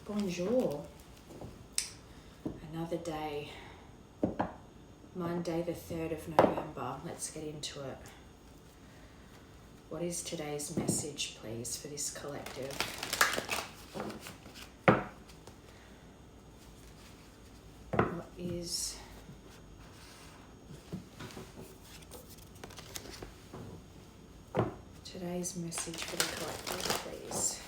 Bonjour. Another day. Monday the 3rd of November. Let's get into it. What is today's message, please, for this collective? What is today's message for the collective, please?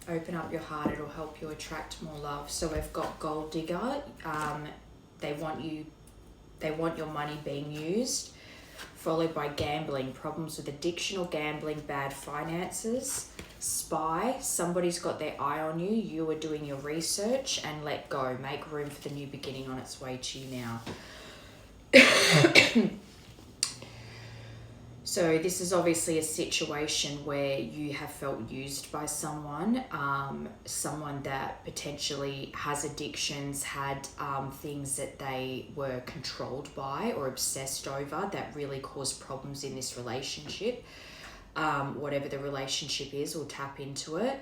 Open up your heart, it'll help you attract more love. So we've got gold digger. They want your money being used, followed by gambling, problems with addiction or gambling, bad finances. Spy, somebody's got their eye on you, you are doing your research, and let go. Make room for the new beginning on its way to you now. So this is obviously a situation where you have felt used by someone, someone that potentially has addictions, had things that they were controlled by or obsessed over that really caused problems in this relationship. Whatever the relationship is, we'll tap into it.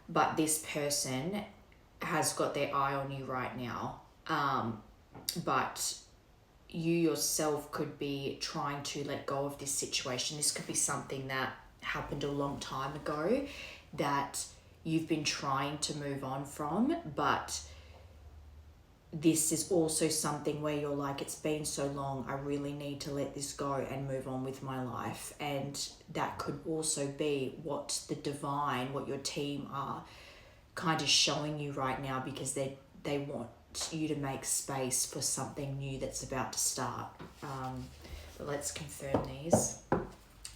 But this person has got their eye on you right now. But you yourself could be trying to let go of this situation. This could be something that happened a long time ago that you've been trying to move on from, but this is also something where you're like, it's been so long, I really need to let this go and move on with my life. And that could also be what the divine, what your team are kind of showing you right now, because they want you to make space for something new that's about to start. But let's confirm these.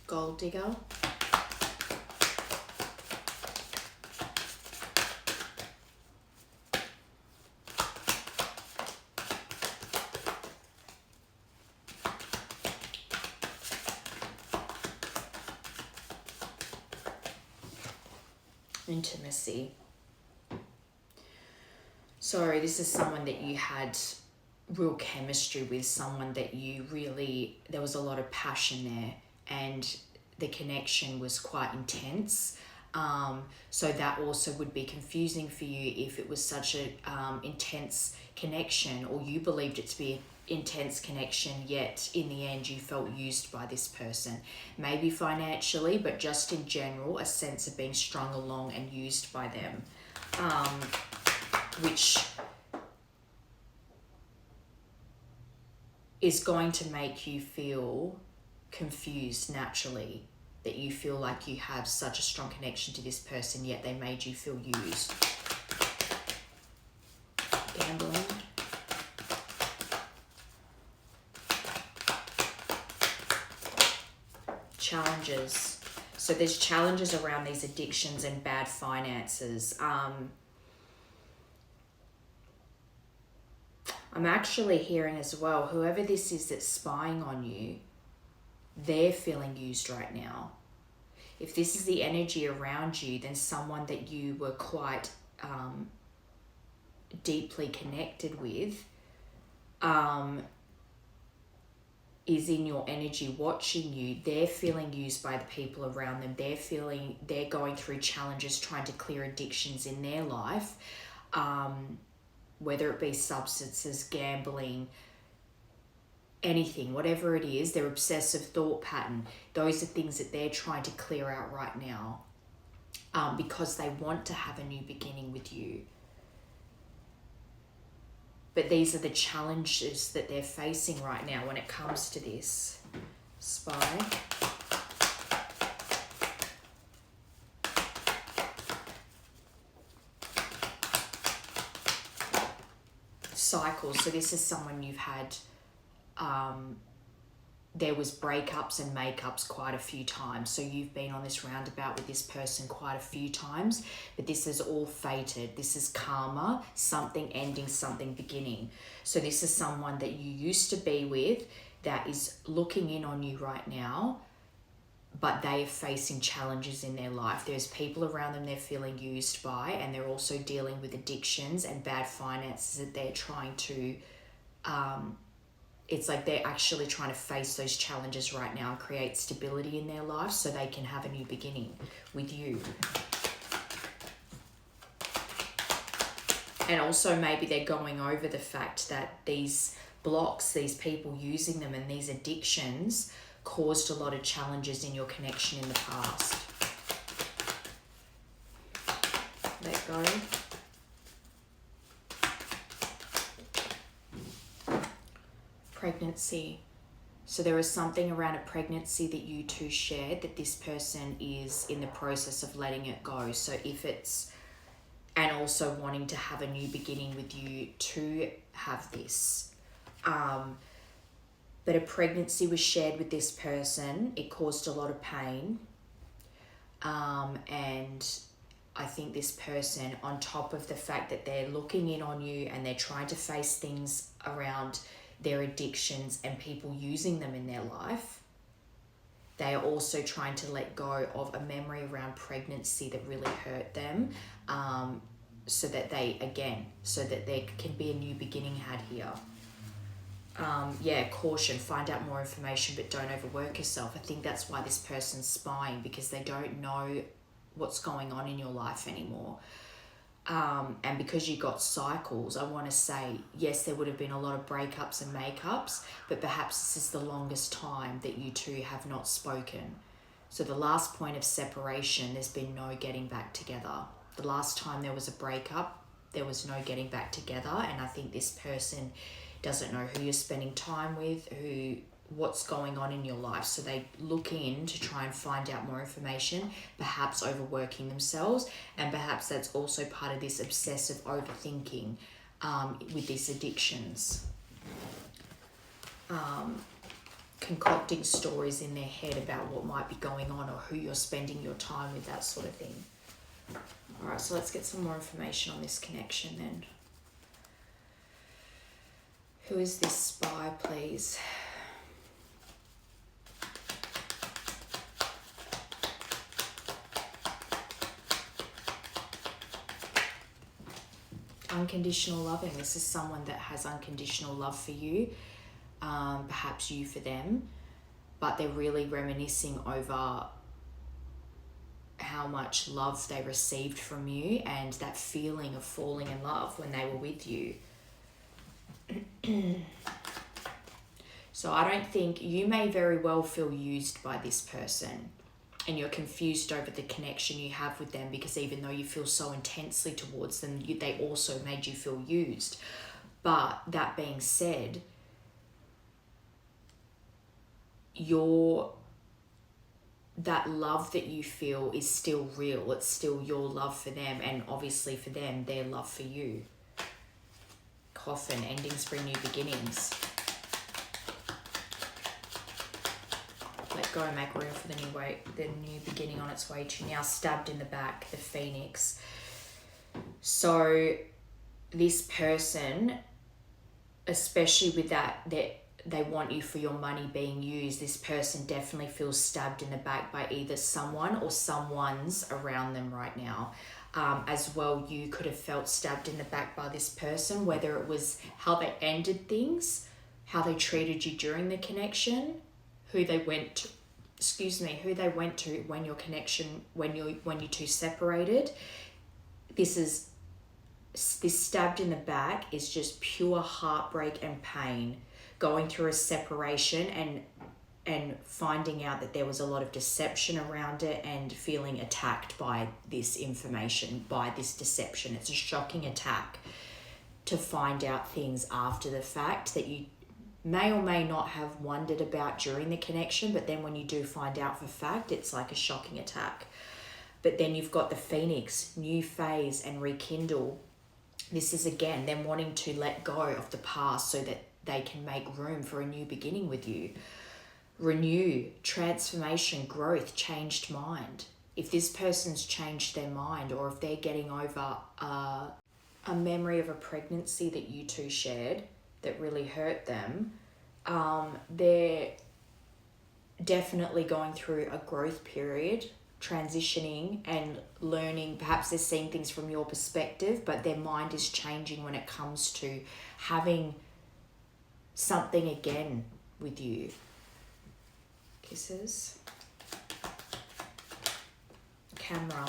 Gold digger. Intimacy. So this is someone that you had real chemistry with, someone that you really, there was a lot of passion there and the connection was quite intense. So that also would be confusing for you if it was such a intense connection, or you believed it to be an intense connection, yet in the end you felt used by this person. Maybe financially, but just in general, a sense of being strung along and used by them. Which is going to make you feel confused naturally, that you feel like you have such a strong connection to this person, yet they made you feel used. Gambling. Challenges. So there's challenges around these addictions and bad finances. I'm actually hearing as well, whoever this is that's spying on you, they're feeling used right now. If this is the energy around you, then someone that you were quite deeply connected with is in your energy watching you. They're feeling used by the people around them. They're going through challenges trying to clear addictions in their life. Whether it be substances, gambling, anything, whatever it is, their obsessive thought pattern, those are things that they're trying to clear out right now, because they want to have a new beginning with you. But these are the challenges that they're facing right now when it comes to this. Spy. Cycles. So this is someone you've had there was breakups and makeups quite a few times. So you've been on this roundabout with this person quite a few times, but this is all fated. This is karma, something ending, something beginning. So this is someone that you used to be with that is looking in on you right now, but they are facing challenges in their life. There's people around them they're feeling used by, and they're also dealing with addictions and bad finances that they're trying to, it's like they're actually trying to face those challenges right now and create stability in their life so they can have a new beginning with you. And also maybe they're going over the fact that these blocks, these people using them and these addictions caused a lot of challenges in your connection in the past. Let go. Pregnancy. So there is something around a pregnancy that you two shared that this person is in the process of letting it go. So if it's, and also wanting to have a new beginning with you to have this. But a pregnancy was shared with this person. It caused a lot of pain. And I think this person, on top of the fact that they're looking in on you and they're trying to face things around their addictions and people using them in their life, they are also trying to let go of a memory around pregnancy that really hurt them, so that there can be a new beginning had here. Caution, find out more information, but don't overwork yourself. I think that's why this person's spying, because they don't know what's going on in your life anymore. And because you got cycles, I want to say, yes, there would have been a lot of breakups and makeups, but perhaps this is the longest time that you two have not spoken. So the last point of separation, there's been no getting back together. The last time there was a breakup, there was no getting back together. And I think this person doesn't know who you're spending time with, what's going on in your life. So they look in to try and find out more information, perhaps overworking themselves. And perhaps that's also part of this obsessive overthinking with these addictions. Concocting stories in their head about what might be going on or who you're spending your time with, that sort of thing. All right, so let's get some more information on this connection then. Who is this spy, please? Unconditional loving. This is someone that has unconditional love for you, perhaps you for them, but they're really reminiscing over how much love they received from you and that feeling of falling in love when they were with you. So I don't think, you may very well feel used by this person, and you're confused over the connection you have with them, because even though you feel so intensely towards them, they also made you feel used. But that being said, that love that you feel is still real. It's still your love for them, and obviously for them, their love for you. Coffin, endings bring new beginnings. Let go and make room for the new beginning on its way to you. Now stabbed in the back, the Phoenix. So this person, especially with that they want you for your money being used, this person definitely feels stabbed in the back by either someone or someone's around them right now. As well, you could have felt stabbed in the back by this person, whether it was how they ended things, how they treated you during the connection, who they went to when your connection, when you two separated. This stabbed in the back is just pure heartbreak and pain, going through a separation and finding out that there was a lot of deception around it and feeling attacked by this information, by this deception. It's a shocking attack to find out things after the fact that you may or may not have wondered about during the connection, but then when you do find out for fact, it's like a shocking attack. But then you've got the Phoenix, new phase and rekindle. This is again them wanting to let go of the past so that they can make room for a new beginning with you. renew, transformation, growth, changed mind. If this person's changed their mind, or if they're getting over a memory of a pregnancy that you two shared that really hurt them, they're definitely going through a growth period, transitioning and learning. Perhaps they're seeing things from your perspective, but their mind is changing when it comes to having something again with you. Kisses. Camera.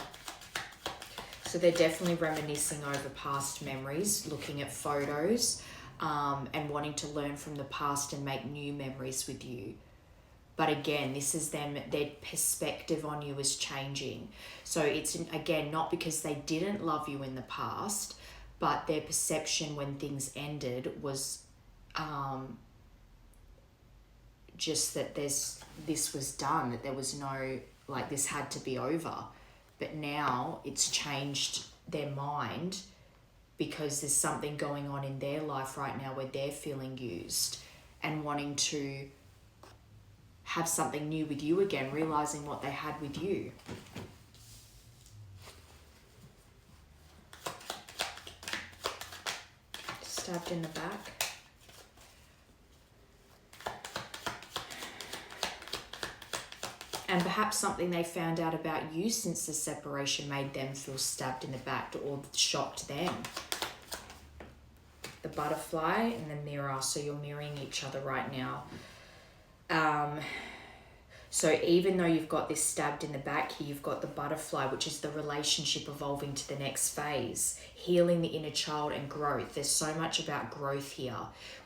So they're definitely reminiscing over past memories, looking at photos, and wanting to learn from the past and make new memories with you. But again, this is them, their perspective on you is changing. So it's, again, not because they didn't love you in the past, but their perception when things ended was just that this was done, that there was no, like, this had to be over. But now it's changed their mind because there's something going on in their life right now where they're feeling used and wanting to have something new with you again, realizing what they had with you. Stabbed in the back. And perhaps something they found out about you since the separation made them feel stabbed in the back or shocked them. The butterfly and the mirror, so you're mirroring each other right now. So even though you've got this stabbed in the back here, you've got the butterfly, which is the relationship evolving to the next phase, healing the inner child and growth. There's so much about growth here,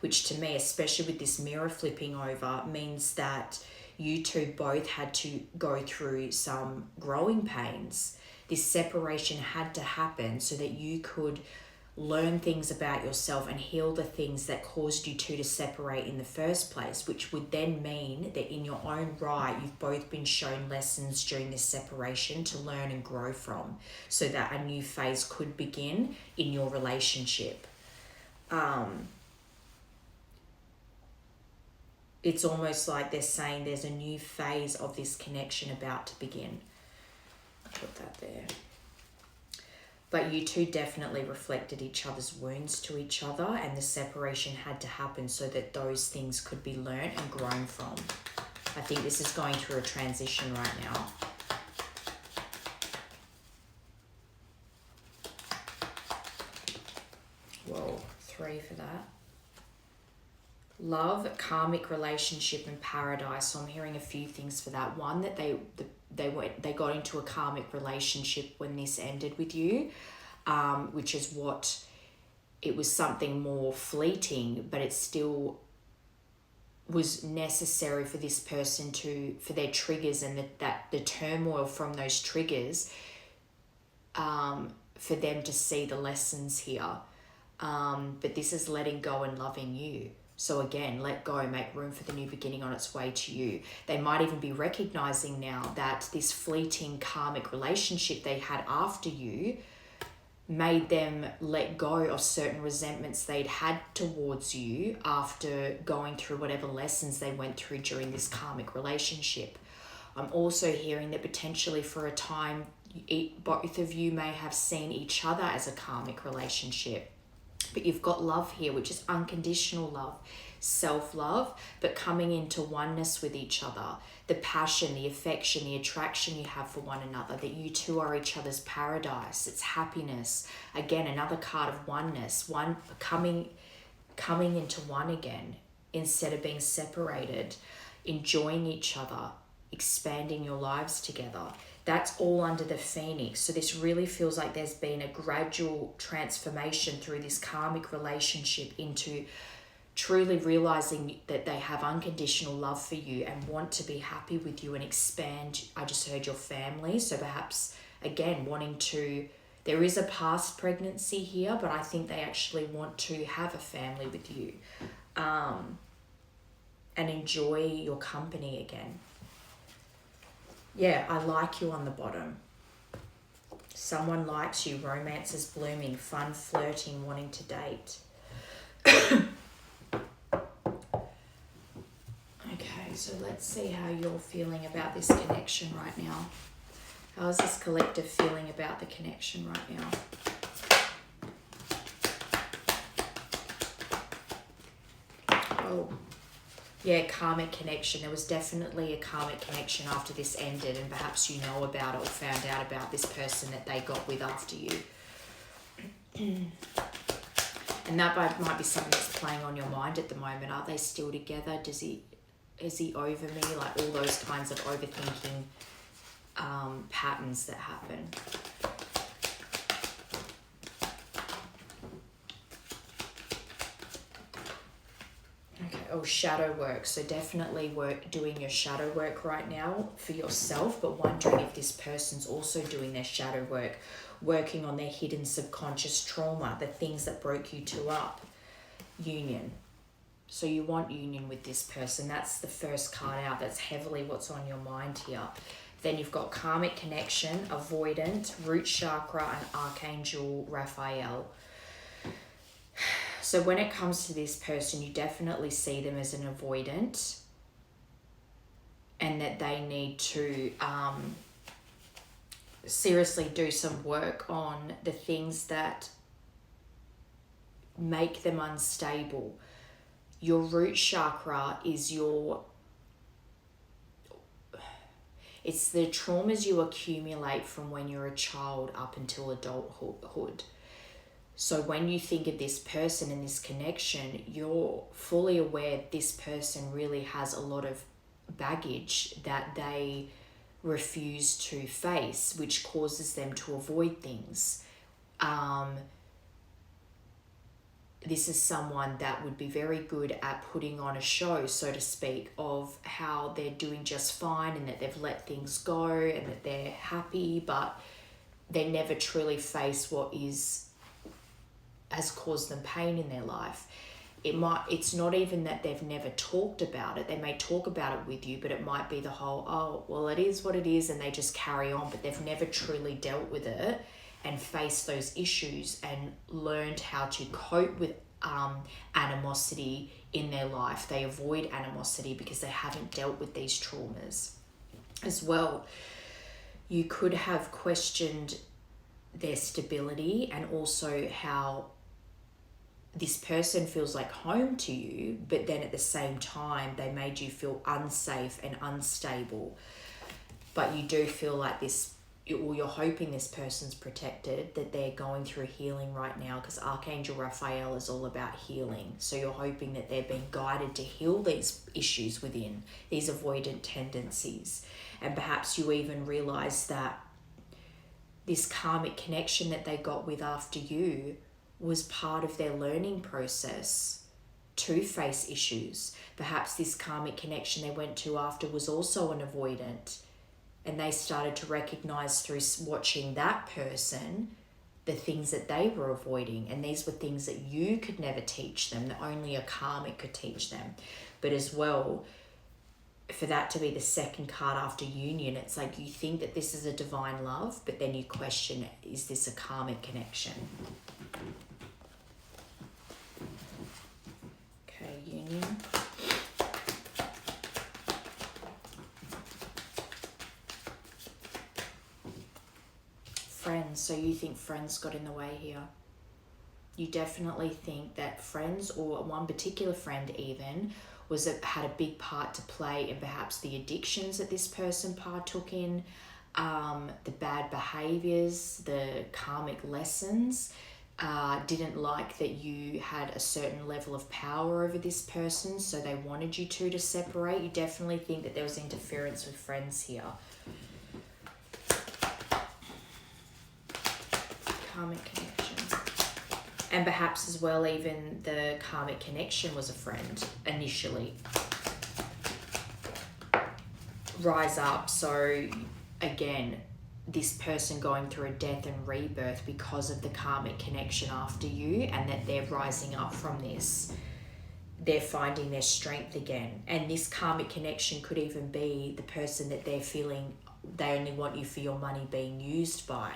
which to me, especially with this mirror flipping over, means that you two both had to go through some growing pains. This separation had to happen so that you could learn things about yourself and heal the things that caused you two to separate in the first place, which would then mean that in your own right, you've both been shown lessons during this separation to learn and grow from, so that a new phase could begin in your relationship. It's almost like they're saying there's a new phase of this connection about to begin. I'll put that there. But you two definitely reflected each other's wounds to each other, and the separation had to happen so that those things could be learnt and grown from. I think this is going through a transition right now. Whoa, 3 for that. Love, karmic relationship, and paradise. So I'm hearing a few things for that. One, that they got into a karmic relationship when this ended with you, which is what, it was something more fleeting, but it still was necessary for this person for their triggers and that the turmoil from those triggers, for them to see the lessons here. But this is letting go and loving you. So again, let go, make room for the new beginning on its way to you. They might even be recognizing now that this fleeting karmic relationship they had after you made them let go of certain resentments they'd had towards you after going through whatever lessons they went through during this karmic relationship. I'm also hearing that potentially for a time, both of you may have seen each other as a karmic relationship. But you've got love here, which is unconditional love, self-love, but coming into oneness with each other. The passion, the affection, the attraction you have for one another, that you two are each other's paradise. It's happiness. Again, another card of oneness, one coming into one again instead of being separated, enjoying each other, expanding your lives together. That's all under the Phoenix. So this really feels like there's been a gradual transformation through this karmic relationship into truly realizing that they have unconditional love for you and want to be happy with you and expand. I just heard your family. So perhaps, again, there is a past pregnancy here, but I think they actually want to have a family with you, and enjoy your company again. Yeah, I like you on the bottom. Someone likes you, romance is blooming, fun, flirting, wanting to date. Okay. So let's see how you're feeling about this connection right now. How is this collective feeling about the connection right now? Oh, yeah, karmic connection. There was definitely a karmic connection after this ended, and perhaps you know about it or found out about this person that they got with after you. And that might be something that's playing on your mind at the moment. Are they still together? Is he over me? Like all those kinds of overthinking patterns that happen. Okay, oh, shadow work. So definitely doing your shadow work right now for yourself, but wondering if this person's also doing their shadow work, working on their hidden subconscious trauma, the things that broke you two up. Union. So you want union with this person. That's the first card out. That's heavily what's on your mind here. Then you've got karmic connection, avoidant, root chakra, and Archangel Raphael. So when it comes to this person, you definitely see them as an avoidant, and that they need to seriously do some work on the things that make them unstable. Your root chakra is it's the traumas you accumulate from when you're a child up until adulthood. So when you think of this person and this connection, you're fully aware this person really has a lot of baggage that they refuse to face, which causes them to avoid things. This is someone that would be very good at putting on a show, so to speak, of how they're doing just fine and that they've let things go and that they're happy, but they never truly face what has caused them pain in their life. It's not even that they've never talked about it. They may talk about it with you, but it might be the whole, oh, well, it is what it is, and they just carry on, but they've never truly dealt with it and faced those issues and learned how to cope with animosity in their life. They avoid animosity because they haven't dealt with these traumas. As well, you could have questioned their stability and also how this person feels like home to you, but then at the same time, they made you feel unsafe and unstable. But you do feel like you're hoping this person's protected, that they're going through healing right now, because Archangel Raphael is all about healing. So you're hoping that they're being guided to heal these issues within, these avoidant tendencies. And perhaps you even realize that this karmic connection that they got with after you was part of their learning process to face issues. Perhaps this karmic connection they went to after was also an avoidant, and they started to recognize through watching that person the things that they were avoiding, and these were things that you could never teach them, that only a karmic could teach them. But as well, for that to be the second card after union, it's like you think that this is a divine love, but then you question, is this a karmic connection? Okay, union. Friends, so you think friends got in the way here. You definitely think that friends, or one particular friend even, had a big part to play in perhaps the addictions that this person partook in, the bad behaviors, the karmic lessons, didn't like that you had a certain level of power over this person, so they wanted you two to separate. You definitely think that there was interference with friends here. Karmic connection. And perhaps as well, even the karmic connection was a friend initially. Rise up. So again, this person going through a death and rebirth because of the karmic connection after you, and that they're rising up from this. They're finding their strength again. And this karmic connection could even be the person that they're feeling they only want you for your money being used by.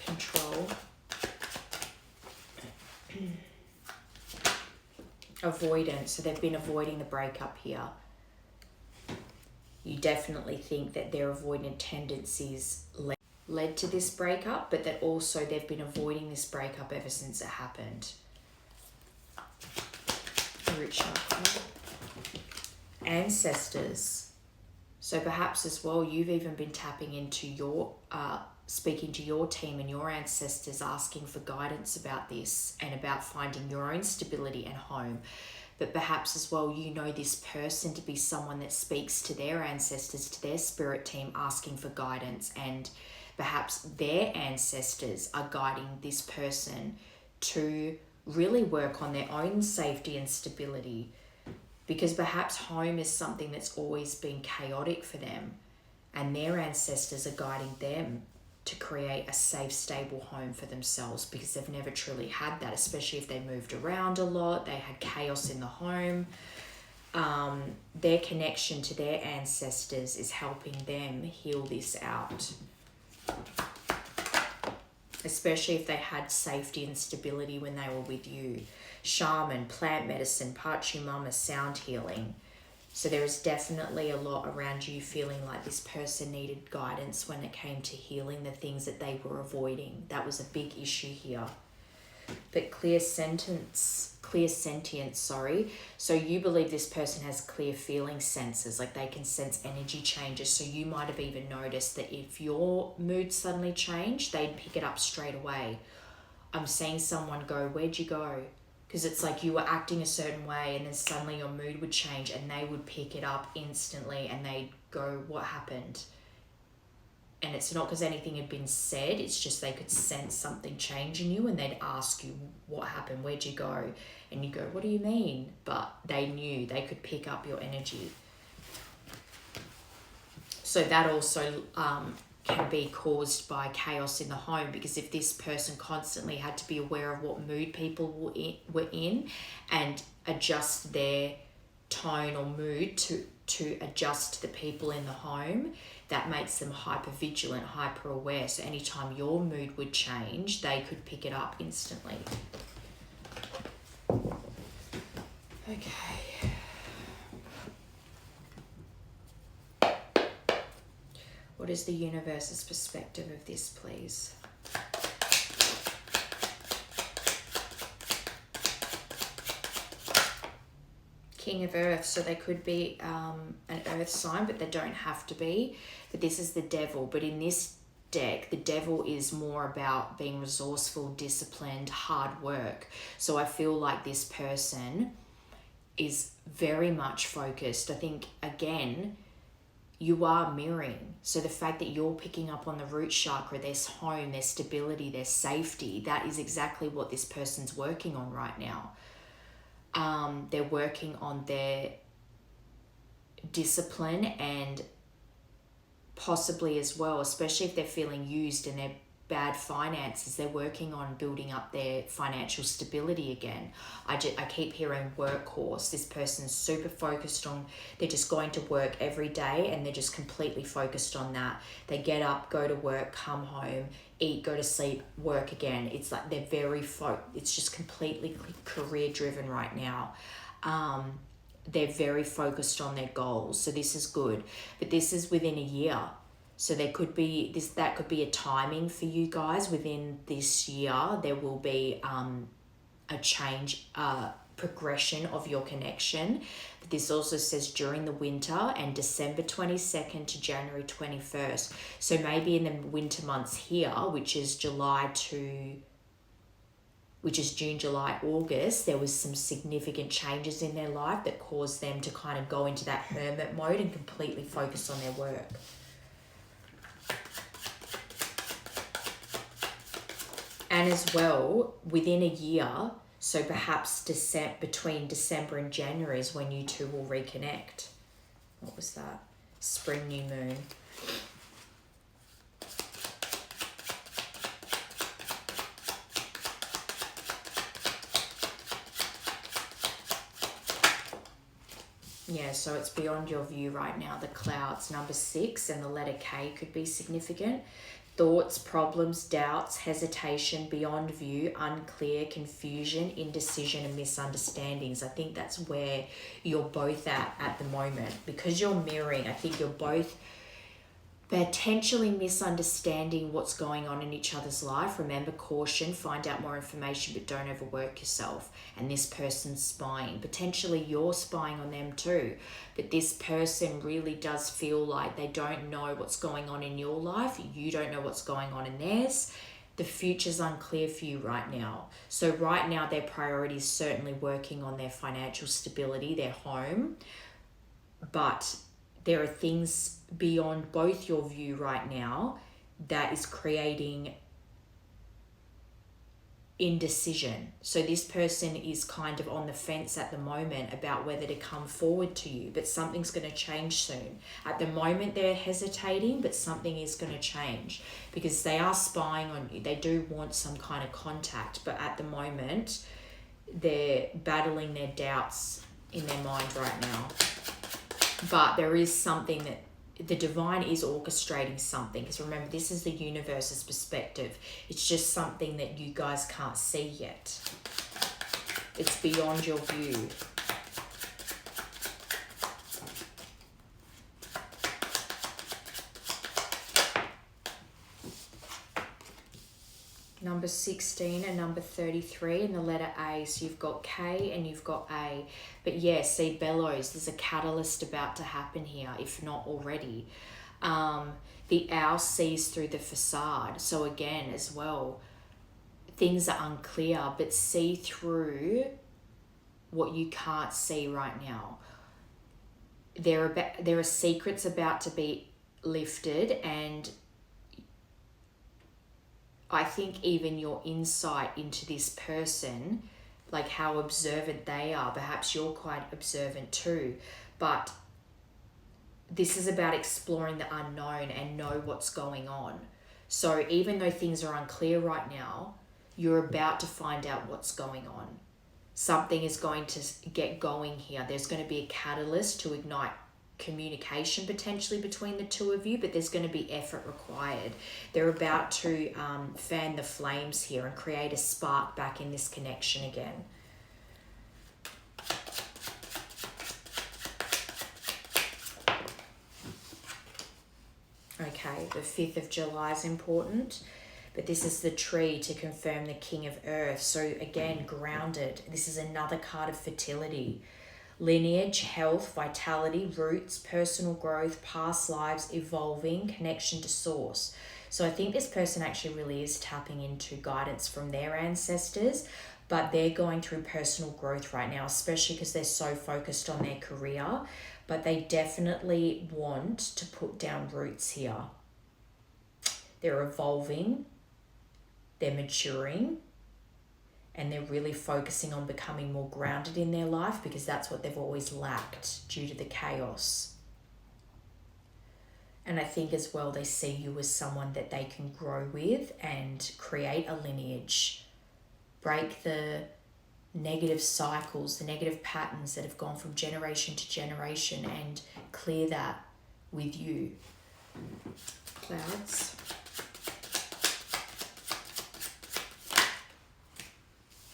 Control. Avoidance. So they've been avoiding the breakup here. You definitely think that their avoidant tendencies led to this breakup, but that also they've been avoiding this breakup ever since it happened. Root chakra. Ancestors. So perhaps as well, you've even been tapping into your, speaking to your team and your ancestors, asking for guidance about this and about finding your own stability and home. But perhaps as well, you know this person to be someone that speaks to their ancestors, to their spirit team, asking for guidance, and perhaps their ancestors are guiding this person to really work on their own safety and stability, because perhaps home is something that's always been chaotic for them, and their ancestors are guiding them to create a safe, stable home for themselves, because they've never truly had that, especially if they moved around a lot, they had chaos in the home. Their connection to their ancestors is helping them heal this out, especially if they had safety and stability when they were with you. Shaman, plant medicine, Pachamama, sound healing. So there is definitely a lot around you feeling like this person needed guidance when it came to healing the things that they were avoiding. That was a big issue here. But clear sentience. So you believe this person has clear feeling senses, like they can sense energy changes. So you might have even noticed that if your mood suddenly changed, they'd pick it up straight away. I'm seeing someone go, "Where'd you go?" Because it's like you were acting a certain way and then suddenly your mood would change and they would pick it up instantly and they'd go, "What happened?" And it's not because anything had been said, it's just they could sense something change in you and they'd ask you, "What happened? Where'd you go?" And you go, "What do you mean?" But they knew, they could pick up your energy. So that also can be caused by chaos in the home, because if this person constantly had to be aware of what mood people were in and adjust their tone or mood to adjust to the people in the home, that makes them hyper vigilant, hyper aware. So anytime your mood would change, they could pick it up instantly. Okay. What is the universe's perspective of this, please? King of Earth, so they could be an earth sign, but they don't have to be. But this is the devil. But in this deck, the devil is more about being resourceful, disciplined, hard work. So I feel like this person is very much focused. I think, again, you are mirroring. So the fact that you're picking up on the root chakra, their home, their stability, their safety, that is exactly what this person's working on right now. They're working on their discipline and possibly as well, especially if they're feeling used and they're bad finances, they're working on building up their financial stability again. I keep hearing workhorse. This person's super focused on, they're just going to work every day and they're just completely focused on that. They get up, go to work, come home, eat, go to sleep, work again. It's like they're it's just completely career driven right now. They're very focused on their goals. So this is good, but this is within a year. So there could be that could be a timing for you guys within this year. There will be a change, progression of your connection. But this also says during the winter and December 22nd to January 21st. So maybe in the winter months here, which is June, July, August, there was some significant changes in their life that caused them to kind of go into that hermit mode and completely focus on their work. And as well, within a year, so perhaps between December and January is when you two will reconnect. What was that? Spring, new moon. Yeah, so it's beyond your view right now. The clouds, number 6, and the letter K could be significant. Thoughts, problems, doubts, hesitation, beyond view, unclear, confusion, indecision, and misunderstandings. I think that's where you're both at the moment. Because you're mirroring, I think you're both potentially misunderstanding what's going on in each other's life. Remember, caution, find out more information, but don't overwork yourself. And this person's spying. Potentially you're spying on them too. But this person really does feel like they don't know what's going on in your life. You don't know what's going on in theirs. The future's unclear for you right now. So right now their priority is certainly working on their financial stability, their home. But there are things beyond both your view right now that is creating indecision. So this person is kind of on the fence at the moment about whether to come forward to you, but something's going to change soon. At the moment they're hesitating, but something is going to change because they are spying on you. They do want some kind of contact, but at the moment they're battling their doubts in their mind right now. But there is something that the divine is orchestrating something, because remember, this is the universe's perspective. It's just something that you guys can't see yet. It's beyond your view. Number 16 and number 33 and the letter A. So you've got K and you've got A. But yeah, see, bellows, there's a catalyst about to happen here, if not already. The owl sees through the facade. So again, as well, things are unclear, but see through what you can't see right now. There are secrets about to be lifted, and I think even your insight into this person, like how observant they are, perhaps you're quite observant too, but this is about exploring the unknown and know what's going on. So even though things are unclear right now, you're about to find out what's going on. Something is going to get going here. There's going to be a catalyst to ignite communication potentially between the two of you, but there's going to be effort required. They're about to fan the flames here and create a spark back in this connection again. Okay, the 5th of July is important, but this is the tree to confirm the King of Earth. So again, grounded. This is another card of fertility. Lineage, health, vitality, roots, personal growth, past lives, evolving, connection to source. So I think this person actually really is tapping into guidance from their ancestors, but they're going through personal growth right now, especially because they're so focused on their career, but they definitely want to put down roots here. They're evolving, they're maturing, and they're really focusing on becoming more grounded in their life because that's what they've always lacked due to the chaos. And I think as well, they see you as someone that they can grow with and create a lineage, break the negative cycles, the negative patterns that have gone from generation to generation, and clear that with you. Clouds.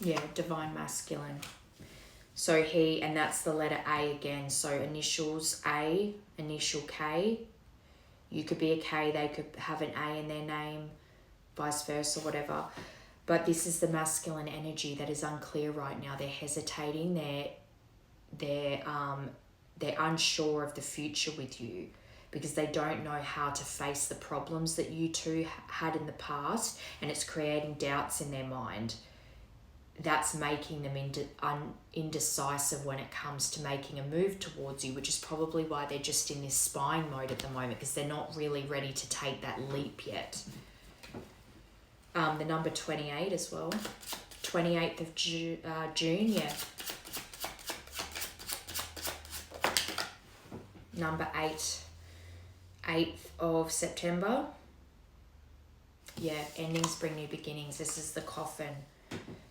Yeah, divine masculine. So he, and that's the letter A again. So initials A, initial K. You could be a K, they could have an A in their name, vice versa, whatever. But this is the masculine energy that is unclear right now. They're hesitating. They're unsure of the future with you because they don't know how to face the problems that you two had in the past, and it's creating doubts in their mind. That's making them indecisive when it comes to making a move towards you, which is probably why they're just in this spying mode at the moment, because they're not really ready to take that leap yet. The number 28 as well. 28th of June, yeah. Number 8. 8th of September. Yeah, endings bring new beginnings. This is the coffin.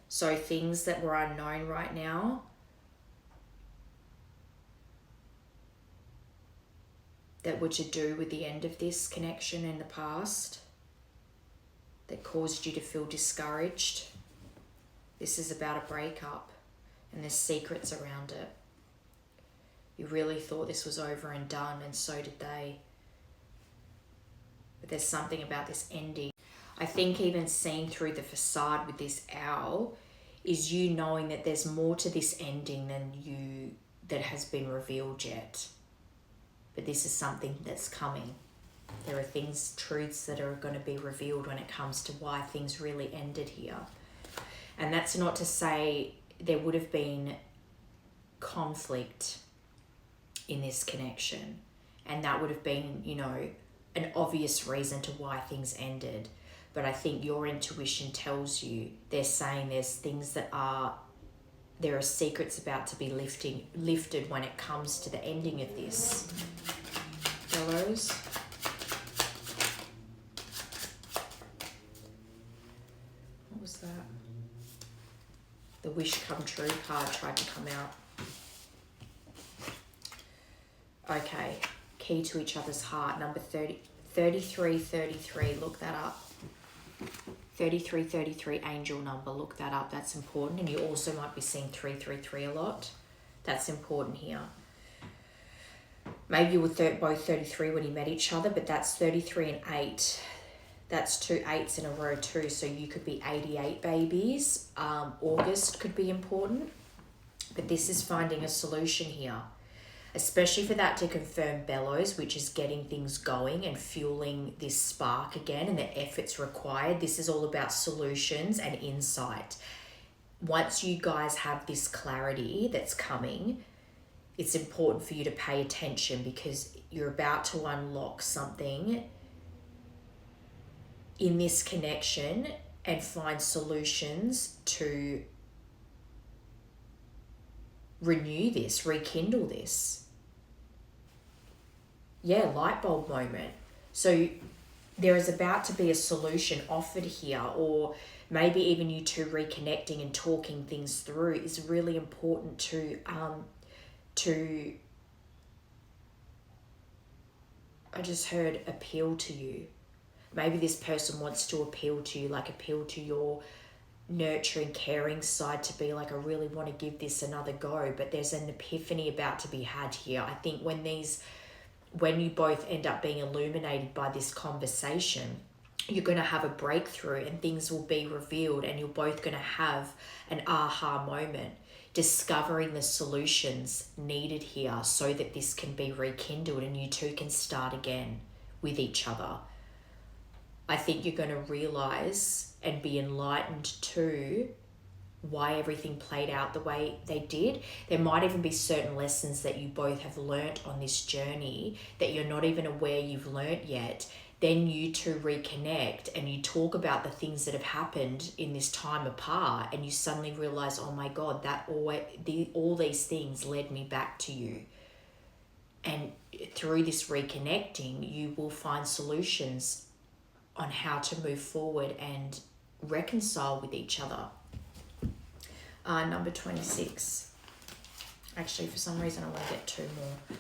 So things that were unknown right now, that were to do with the end of this connection in the past that caused you to feel discouraged. This is about a breakup, and there's secrets around it. You really thought this was over and done, and so did they. But there's something about this ending. I think even seeing through the facade with this owl is you knowing that there's more to this ending than you that has been revealed yet. But this is something that's coming. There are things, truths that are going to be revealed when it comes to why things really ended here. And that's not to say there would have been conflict in this connection. And that would have been, you know, an obvious reason to why things ended. But I think your intuition tells you, they're saying there's things that there are secrets about to be lifted when it comes to the ending of this. Bellows. What was that? The wish come true card tried to come out. Okay, key to each other's heart, number 3333, look that up. 3333 angel number, look that up, that's important. And you also might be seeing 333 a lot. That's important here. Maybe you were both 33 when you met each other, but that's 33 and 8. That's 2 8s in a row too, so you could be 88 babies. August could be important, but this is finding a solution here. Especially for that to confirm Bellows, which is getting things going and fueling this spark again and the efforts required. This is all about solutions and insight. Once you guys have this clarity that's coming, it's important for you to pay attention because you're about to unlock something in this connection and find solutions to renew this, rekindle this. Yeah, light bulb moment. So there is about to be a solution offered here, or maybe even you two reconnecting and talking things through is really important to I just heard appeal to you. Maybe this person wants to appeal to you, like appeal to your nurturing, caring side to be like, I really want to give this another go, but there's an epiphany about to be had here. I think when you both end up being illuminated by this conversation, you're going to have a breakthrough and things will be revealed and you're both going to have an aha moment, discovering the solutions needed here so that this can be rekindled and you two can start again with each other. I think you're going to realize and be enlightened to why everything played out the way they did. There might even be certain lessons that you both have learnt on this journey that you're not even aware you've learnt yet. Then you two reconnect and you talk about the things that have happened in this time apart and you suddenly realize, oh my God, all these things led me back to you. And through this reconnecting, you will find solutions on how to move forward and reconcile with each other. Number 26. Actually, for some reason, I want to get 2 more.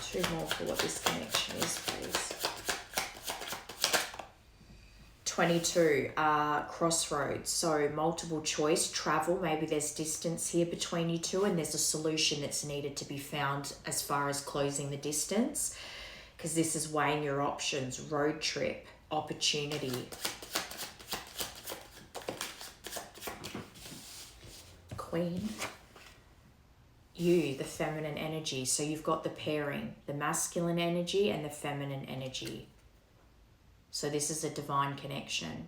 Two more for what this connection is, please. 22, crossroads. So multiple choice, travel. Maybe there's distance here between you two and there's a solution that's needed to be found as far as closing the distance. Because this is weighing your options. Road trip, opportunity. Queen. You, the feminine energy. So you've got the pairing, the masculine energy and the feminine energy. So this is a divine connection.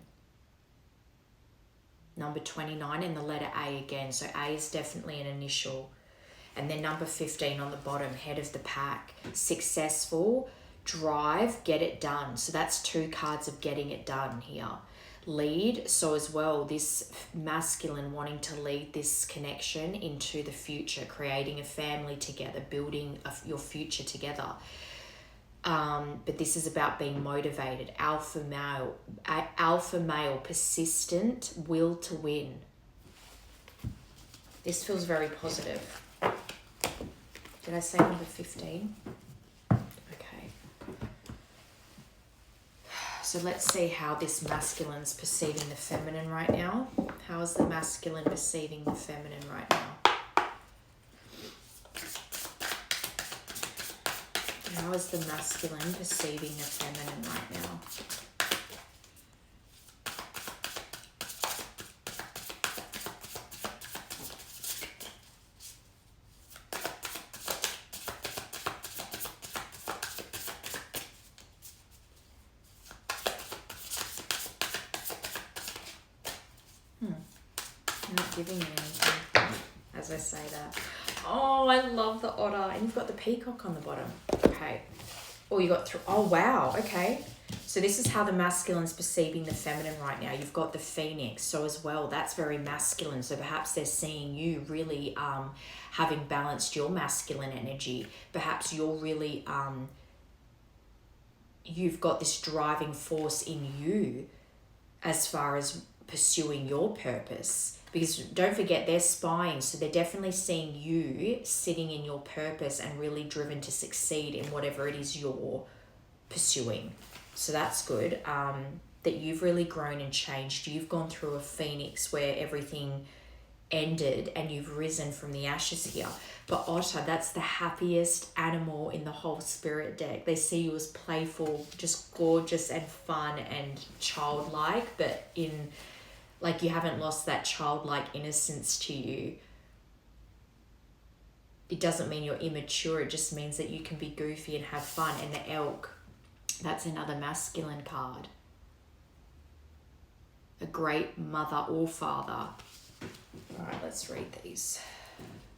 Number 29 and the letter A again. So A is definitely an initial. And then number 15 on the bottom, head of the pack. Successful, drive, get it done. So that's 2 cards of getting it done here. Lead, so as well, this masculine wanting to lead this connection into the future, creating a family together, building your future together. But this is about being motivated, alpha male, persistent, will to win. This feels very positive. Did I say number 15? Okay. So let's see how this masculine's perceiving the feminine right now. How is the masculine perceiving the feminine right now? How is the masculine perceiving the feminine right now? I'm not giving you anything as I say that. Oh, I love the otter. And you've got the peacock on the bottom. Okay. Oh, you got through. Oh, wow. Okay. So this is how the masculine's perceiving the feminine right now. You've got the phoenix. So as well, that's very masculine. So perhaps they're seeing you really having balanced your masculine energy. Perhaps you're really, you've got this driving force in you as far as pursuing your purpose. Because don't forget, they're spying, so they're definitely seeing you sitting in your purpose and really driven to succeed in whatever it is you're pursuing. So that's good, that you've really grown and changed. You've gone through a phoenix where everything ended and you've risen from the ashes here. But otter, that's the happiest animal in the whole spirit deck. They see you as playful, just gorgeous and fun and childlike, but in... like you haven't lost that childlike innocence to you. It doesn't mean you're immature. It just means that you can be goofy and have fun. And the elk, that's another masculine card. A great mother or father. All right, let's read these.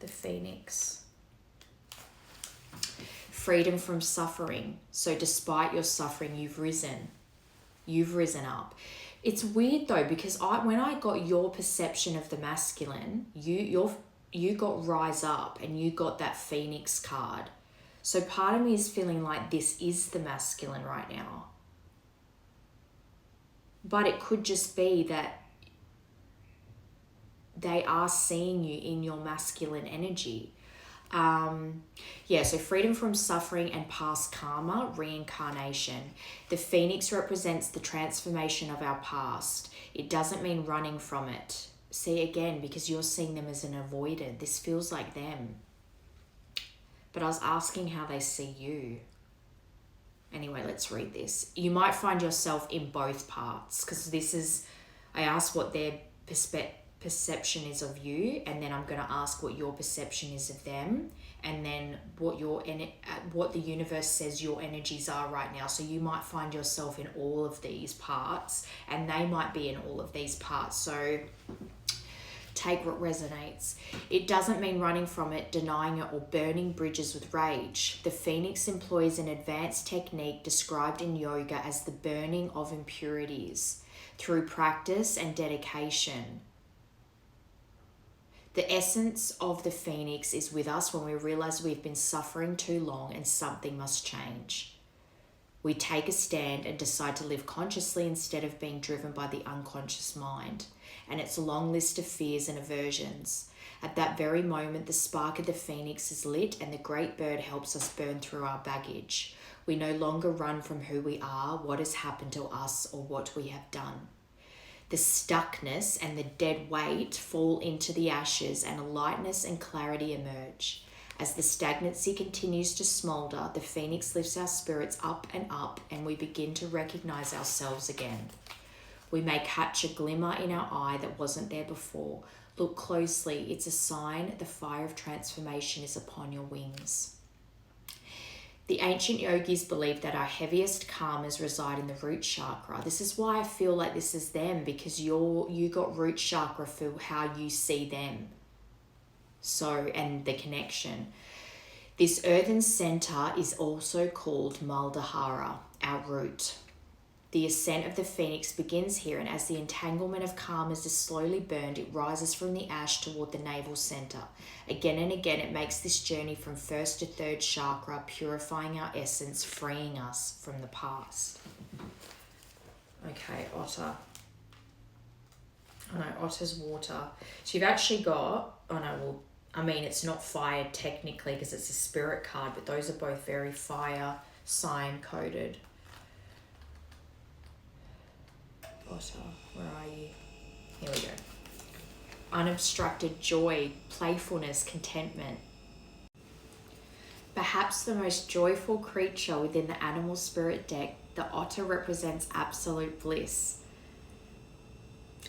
The phoenix. Freedom from suffering. So despite your suffering, you've risen. You've risen up. It's weird though, because when I got your perception of the masculine, you got rise up and you got that phoenix card. So part of me is feeling like this is the masculine right now. But it could just be that they are seeing you in your masculine energy. So freedom from suffering and past karma, reincarnation. The phoenix represents the transformation of our past. It doesn't mean running from it. See, again, because you're seeing them as an avoidant. This feels like them. But I was asking how they see you. Anyway, let's read this. You might find yourself in both parts, because this is, I asked what their perception is of you, and then I'm going to ask what your perception is of them, and then what the universe says your energies are right now. So you might find yourself in all of these parts, and they might be in all of these parts. So take what resonates. It doesn't mean running from it, denying it, or burning bridges with rage. The phoenix employs an advanced technique described in yoga as the burning of impurities through practice and dedication. The essence of the phoenix is with us when we realize we've been suffering too long and something must change. We take a stand and decide to live consciously instead of being driven by the unconscious mind and its long list of fears and aversions. At that very moment, the spark of the phoenix is lit and the great bird helps us burn through our baggage. We no longer run from who we are, what has happened to us, or what we have done. The stuckness and the dead weight fall into the ashes and a lightness and clarity emerge. As the stagnancy continues to smoulder, the phoenix lifts our spirits up and we begin to recognize ourselves again. We may catch a glimmer in our eye that wasn't there before. Look closely, it's a sign the fire of transformation is upon your wings. The ancient yogis believed that our heaviest karmas reside in the root chakra. This is why I feel like this is them, because you got root chakra for how you see them. So, and the connection. This earthen center is also called Muladhara, our root. The ascent of the phoenix begins here, and as the entanglement of karmas is slowly burned, it rises from the ash toward the navel center. Again and again, it makes this journey from first to third chakra, purifying our essence, freeing us from the past. Okay, otter. Oh no, otter's water. So you've actually got, oh no, well, I mean, it's not fire technically because it's a spirit card, but those are both very fire sign coded. Otter, where are you? Here we go. Unobstructed joy, playfulness, contentment. Perhaps the most joyful creature within the animal spirit deck, the otter represents absolute bliss.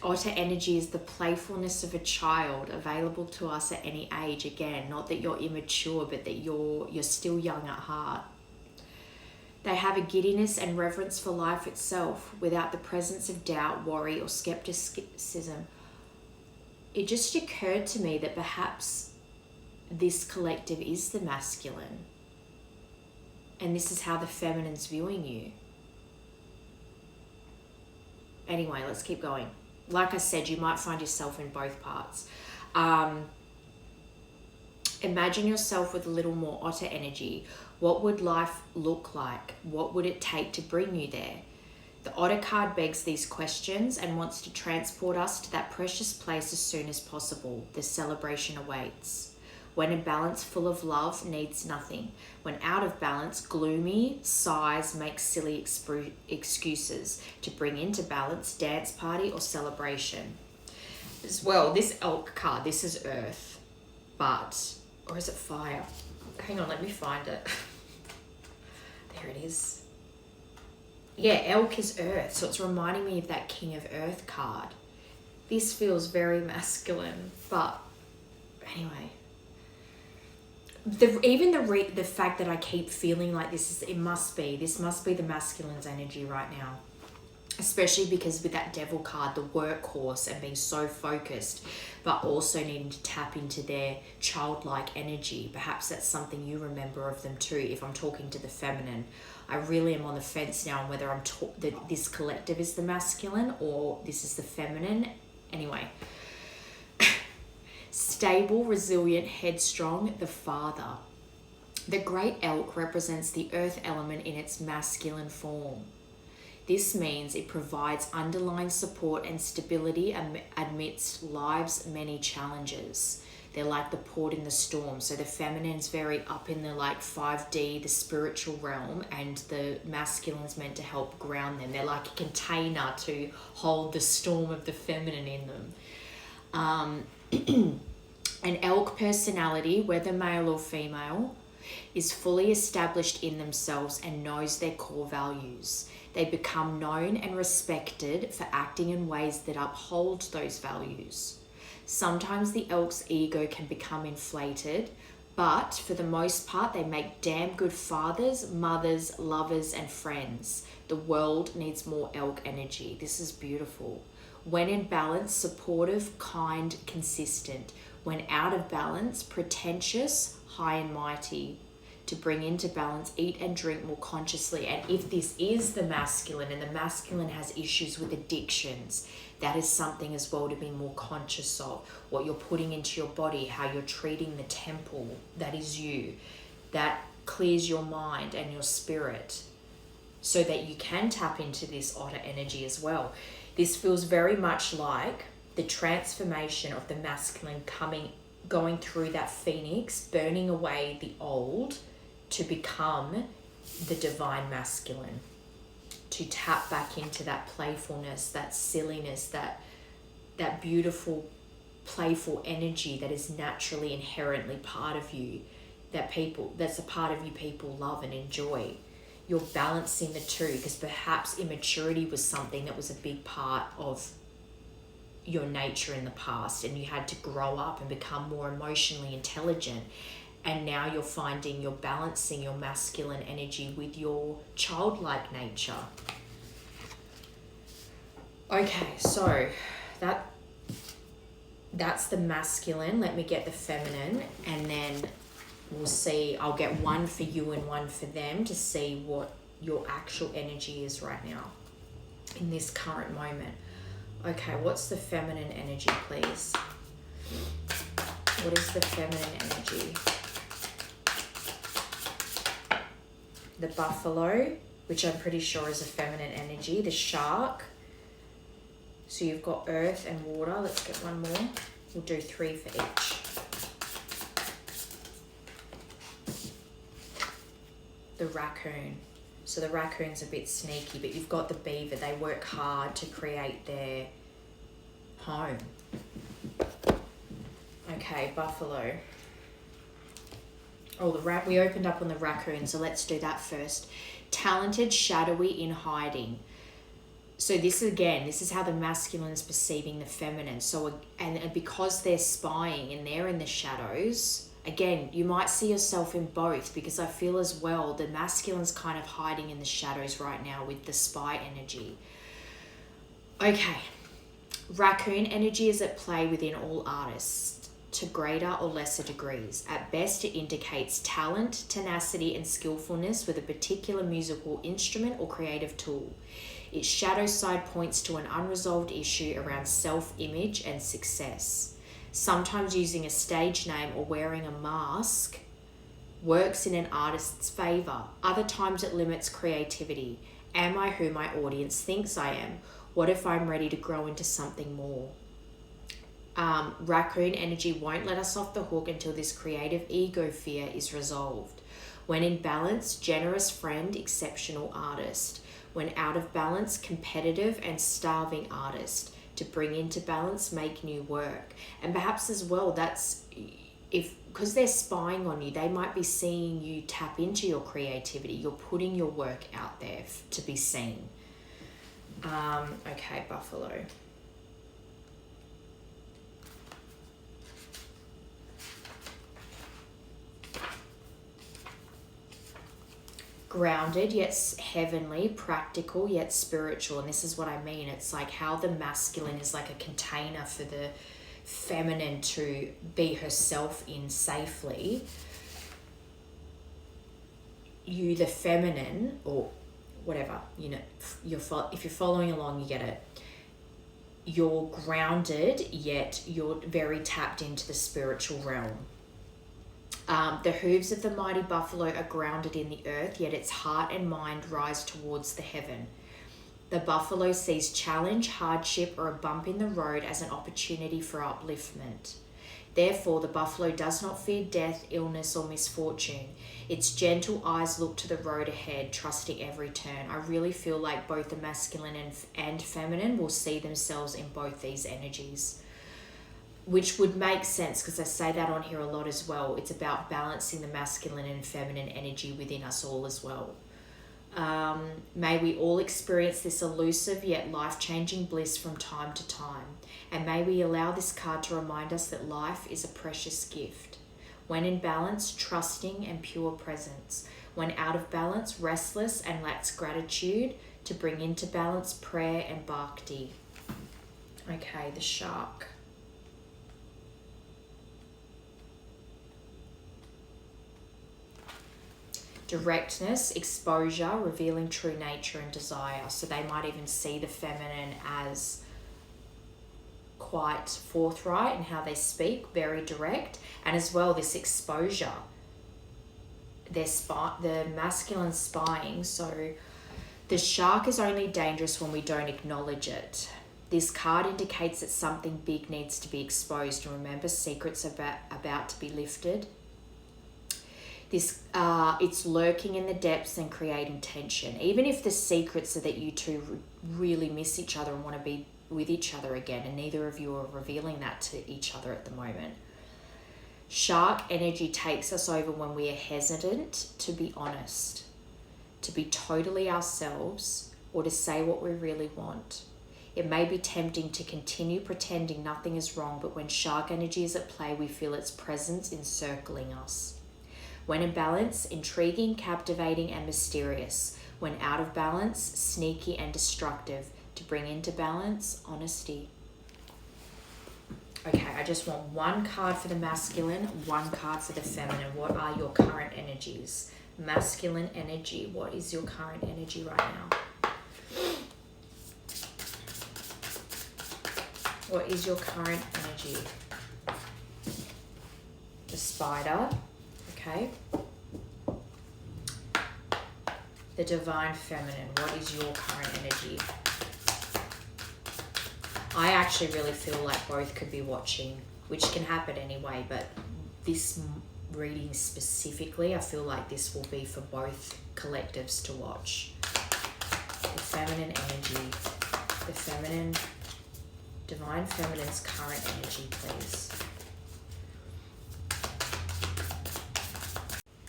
Otter energy is the playfulness of a child available to us at any age. Again, not that you're immature, but that you're still young at heart. They have a giddiness and reverence for life itself without the presence of doubt, worry, or skepticism. It just occurred to me that perhaps this collective is the masculine, and this is how the feminine's viewing you. Anyway, let's keep going. Like I said, you might find yourself in both parts. Imagine yourself with a little more otter energy. What would life look like? What would it take to bring you there? The otter card begs these questions and wants to transport us to that precious place as soon as possible. The celebration awaits. When in balance, full of love, needs nothing. When out of balance, gloomy, sighs, makes silly excuses. To bring into balance, dance party or celebration. As well, this elk card, this is earth, but, or is it fire? Hang on, let me find it. There it is. Yeah, elk is earth, so it's reminding me of that King of Earth card. This feels very masculine, but anyway. The fact that I keep feeling like this must be the masculine's energy right now, especially because with that devil card, the workhorse and being so focused, but also needing to tap into their childlike energy. Perhaps that's something you remember of them too. If I'm talking to the feminine, I really am on the fence now on whether that this collective is the masculine or this is the feminine. Anyway. Stable, resilient, headstrong, the father. The great elk represents the earth element in its masculine form. This means it provides underlying support and stability amidst life's many challenges. They're like the port in the storm. So the feminine's very up in the 5D, the spiritual realm, and the masculine's meant to help ground them. They're like a container to hold the storm of the feminine in them. An elk personality, whether male or female, is fully established in themselves and knows their core values. They become known and respected for acting in ways that uphold those values. Sometimes the elk's ego can become inflated, but for the most part, they make damn good fathers, mothers, lovers, and friends. The world needs more elk energy. This is beautiful. When in balance, supportive, kind, consistent. When out of balance, pretentious, high and mighty. To bring into balance, eat and drink more consciously. And if this is the masculine and the masculine has issues with addictions, that is something as well to be more conscious of. What you're putting into your body, how you're treating the temple, that is you. That clears your mind and your spirit so that you can tap into this otter energy as well. This feels very much like the transformation of the masculine going through that phoenix, burning away the old to become the divine masculine, to tap back into that playfulness, that silliness, that beautiful, playful energy that is naturally inherently part of you, that's a part of you people love and enjoy. You're balancing the two because perhaps immaturity was something that was a big part of your nature in the past and you had to grow up and become more emotionally intelligent, and now you're finding you're balancing your masculine energy with your childlike nature. Okay, so that's the masculine. Let me get the feminine and then we'll see. I'll get one for you and one for them to see what your actual energy is right now in this current moment. Okay, what's the feminine energy, please? What is the feminine energy? The buffalo, which I'm pretty sure is a feminine energy. The shark. So you've got earth and water. Let's get one more. We'll do 3 for each. the raccoon. So the raccoon's a bit sneaky, but you've got the beaver. They work hard to create their home. Okay, buffalo. Oh, we opened up on the raccoon, so let's do that first. Talented, shadowy, in hiding. So this is how the masculine is perceiving the feminine. So, and because they're spying and they're in the shadows, again, you might see yourself in both, because I feel as well the masculine's kind of hiding in the shadows right now with the spy energy. Okay, raccoon energy is at play within all artists to greater or lesser degrees. At best, it indicates talent, tenacity, and skillfulness with a particular musical instrument or creative tool. Its shadow side points to an unresolved issue around self-image and success. Sometimes using a stage name or wearing a mask works in an artist's favor. Other times it limits creativity. Am I who my audience thinks I am? What if I'm ready to grow into something more? Raccoon energy won't let us off the hook until this creative ego fear is resolved. When in balance, generous friend, exceptional artist. When out of balance, competitive and starving artist. To bring into balance, make new work. And perhaps as well, that's because they're spying on you, they might be seeing you tap into your creativity. You're putting your work out there to be seen. Okay, buffalo. Grounded yet heavenly, practical yet spiritual. And this is what I mean. It's like how the masculine is like a container for the feminine to be herself in safely. You, the feminine, or whatever, you know, if you're following along, you get it. You're grounded, yet you're very tapped into the spiritual realm. The hooves of the mighty buffalo are grounded in the earth, yet its heart and mind rise towards the heaven. The buffalo sees challenge, hardship, or a bump in the road as an opportunity for upliftment. Therefore, the buffalo does not fear death, illness, or misfortune. Its gentle eyes look to the road ahead, trusting every turn. I really feel like both the masculine and feminine will see themselves in both these energies, which would make sense because I say that on here a lot as well. It's about balancing the masculine and feminine energy within us all as well. May we all experience this elusive yet life-changing bliss from time to time. And may we allow this card to remind us that life is a precious gift. When in balance, trusting and pure presence. When out of balance, restless and lacks gratitude. To bring into balance, prayer and bhakti. Okay, the shark. Directness, exposure, revealing true nature and desire. So they might even see the feminine as quite forthright in how they speak, very direct, and as well this exposure. The masculine spying. So the shark is only dangerous when we don't acknowledge it. This card indicates that something big needs to be exposed, and remember, secrets are about to be lifted. It's lurking in the depths and creating tension. Even if the secrets are that you two really miss each other and want to be with each other again, and neither of you are revealing that to each other at the moment. Shark energy takes us over when we are hesitant to be honest, to be totally ourselves, or to say what we really want. It may be tempting to continue pretending nothing is wrong, but when shark energy is at play, we feel its presence encircling us. When in balance, intriguing, captivating, and mysterious. When out of balance, sneaky and destructive. To bring into balance, honesty. Okay, I just want one card for the masculine, one card for the feminine. What are your current energies? Masculine energy. What is your current energy right now? What is your current energy? The spider. Okay. The divine feminine. What is your current energy? I actually really feel like both could be watching, which can happen anyway, but reading specifically. I feel like this will be for both collectives to watch. The feminine energy, the feminine, divine feminine's current energy, please.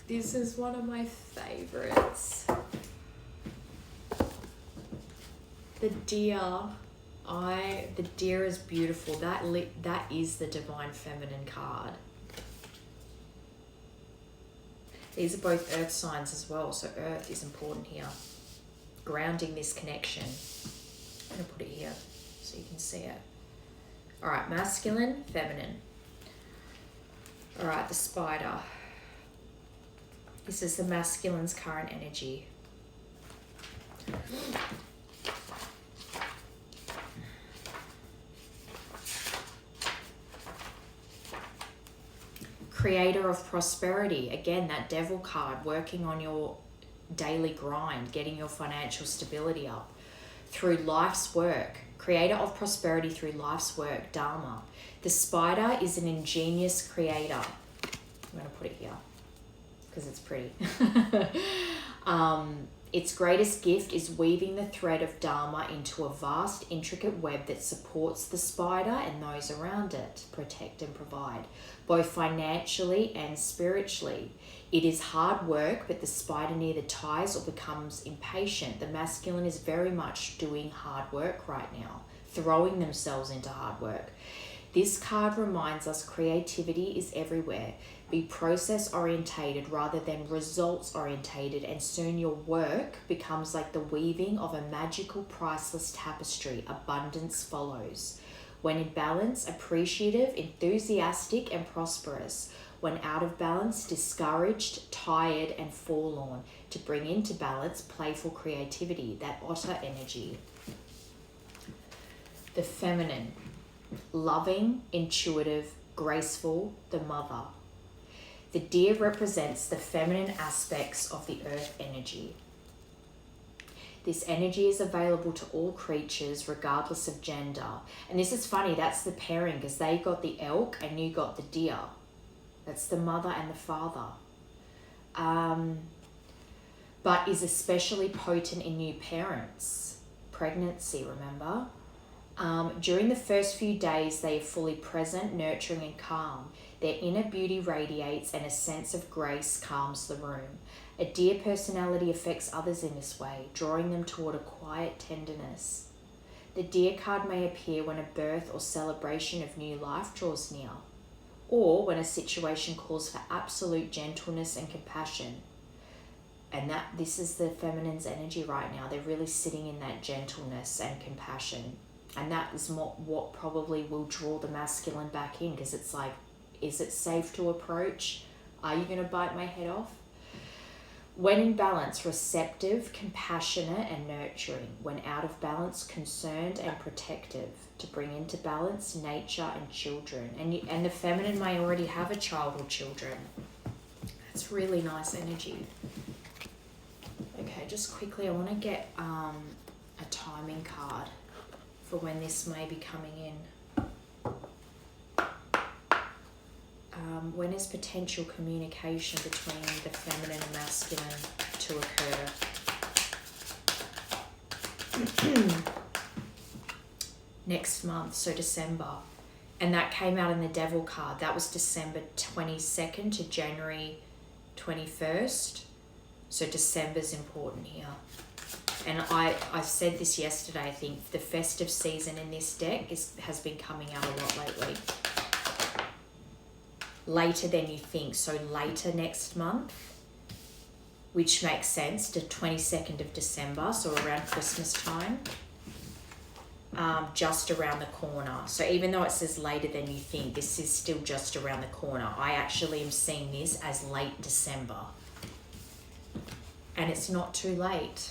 This is one of my favorites. The deer. The deer is beautiful. That is the divine feminine card. These are both earth signs as well, so earth is important here. Grounding this connection. I'm going to put it here so you can see it. All right, masculine, feminine. All right, the spider. This is the masculine's current energy. Creator of prosperity. Again, that devil card, working on your daily grind, getting your financial stability up through life's work. Creator of prosperity through life's work, Dharma. The spider is an ingenious creator. I'm going to put it here because it's pretty. Its greatest gift is weaving the thread of Dharma into a vast, intricate web that supports the spider and those around it, protect and provide, both financially and spiritually. It is hard work, but the spider neither tires or becomes impatient. The masculine is very much doing hard work right now, throwing themselves into hard work. This card reminds us creativity is everywhere. Be process orientated rather than results orientated, and soon your work becomes like the weaving of a magical, priceless tapestry. Abundance follows. When in balance, appreciative, enthusiastic, and prosperous. When out of balance, discouraged, tired, and forlorn. To bring into balance, playful creativity, that otter energy. The feminine, loving, intuitive, graceful, the mother. The deer represents the feminine aspects of the earth energy. This energy is available to all creatures regardless of gender. And this is funny, that's the pairing, because they got the elk and you got the deer. That's the mother and the father. But is especially potent in new parents. Pregnancy, remember? During the first few days, they are fully present, nurturing, and calm. Their inner beauty radiates and a sense of grace calms the room. A deer personality affects others in this way, drawing them toward a quiet tenderness. The deer card may appear when a birth or celebration of new life draws near, or when a situation calls for absolute gentleness and compassion. And this is the feminine's energy right now. They're really sitting in that gentleness and compassion. And that is what probably will draw the masculine back in, because it's like, is it safe to approach? Are you going to bite my head off? When in balance, receptive, compassionate, and nurturing. When out of balance, concerned and protective. To bring into balance nature and children. And the feminine may already have a child or children. That's really nice energy. Okay, just quickly, I want to get a timing card for when this may be coming in. When is potential communication between the feminine and masculine to occur? Next month, so December. And that came out in the Devil card. That was December 22nd to January 21st. So December's important here. And I said this yesterday, I think the festive season in this deck has been coming out a lot lately. Later than you think, so later next month, which makes sense, the 22nd of December, so around Christmas time, just around the corner. So even though it says later than you think, this is still just around the corner. I actually am seeing this as late December. And it's not too late.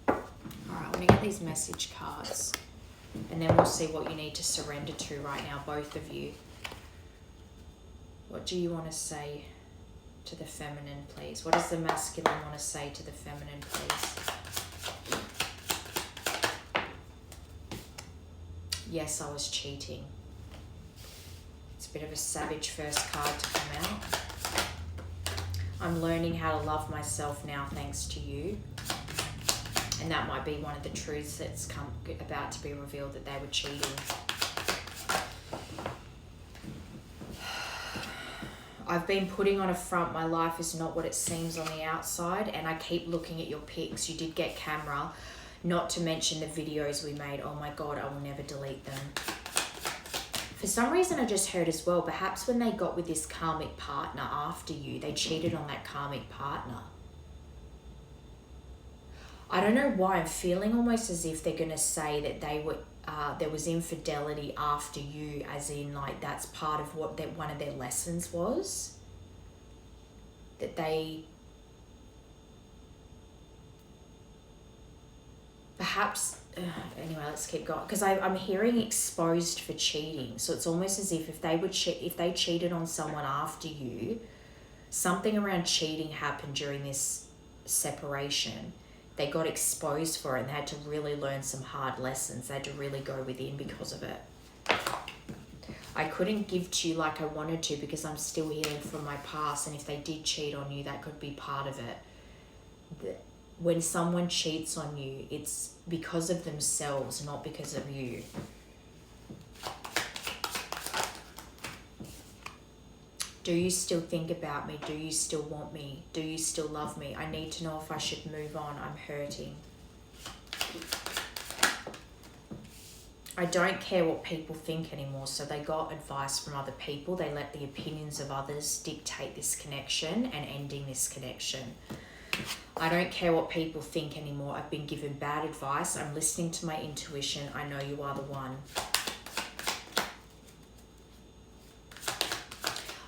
Alright, I'm going to get these message cards. And then we'll see what you need to surrender to right now, both of you. What do you want to say to the feminine, please? What does the masculine want to say to the feminine, please? Yes, I was cheating. It's a bit of a savage first card to come out. I'm learning how to love myself now thanks to you. And that might be one of the truths that's about to be revealed, that they were cheating. I've been putting on a front, my life is not what it seems on the outside, and I keep looking at your pics. You did get camera, not to mention the videos we made. Oh my God, I will never delete them. For some reason, I just heard as well, perhaps when they got with this karmic partner after you, they cheated on that karmic partner. I don't know why, I'm feeling almost as if they're going to say that they were there was infidelity after you, as in like that's part of what one of their lessons was. That they perhaps anyway, let's keep going, because I'm hearing exposed for cheating. So it's almost as if they cheated on someone after you, something around cheating happened during this separation. They got exposed for it and they had to really learn some hard lessons. They had to really go within because of it. I couldn't give to you like I wanted to because I'm still healing from my past, and if they did cheat on you, that could be part of it. When someone cheats on you, it's because of themselves, not because of you. Do you still think about me? Do you still want me? Do you still love me? I need to know if I should move on. I'm hurting. I don't care what people think anymore. So they got advice from other people. They let the opinions of others dictate this connection and ending this connection. I don't care what people think anymore. I've been given bad advice. I'm listening to my intuition. I know you are the one.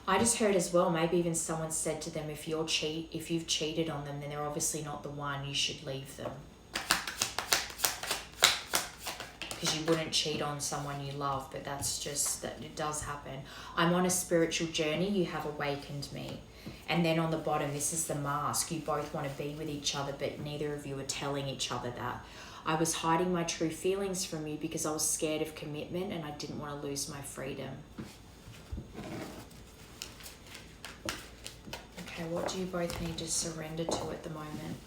I just heard as well, maybe even someone said to them, if you've cheated on them, then they're obviously not the one, you should leave them. Because you wouldn't cheat on someone you love, but that's just, that it does happen. I'm on a spiritual journey, you have awakened me. And then on the bottom, this is the mask. You both want to be with each other, but neither of you are telling each other that. I was hiding my true feelings from you because I was scared of commitment and I didn't want to lose my freedom. Okay, what do you both need to surrender to at the moment?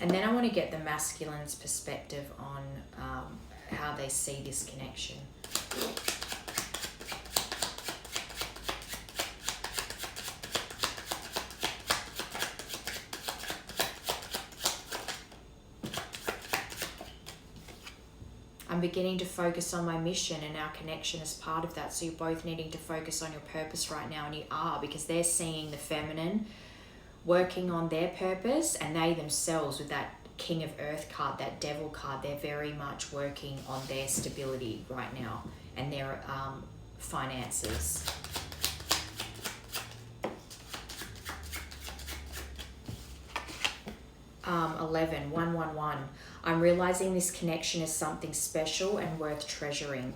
And then I want to get the masculine's perspective on how they see this connection. I'm beginning to focus on my mission and our connection as part of that. So you're both needing to focus on your purpose right now, and you are, because they're seeing the feminine working on their purpose, and they themselves, with that King of Earth card, that Devil card, they're very much working on their stability right now and their finances. Um, 111. I'm realizing this connection is something special and worth treasuring.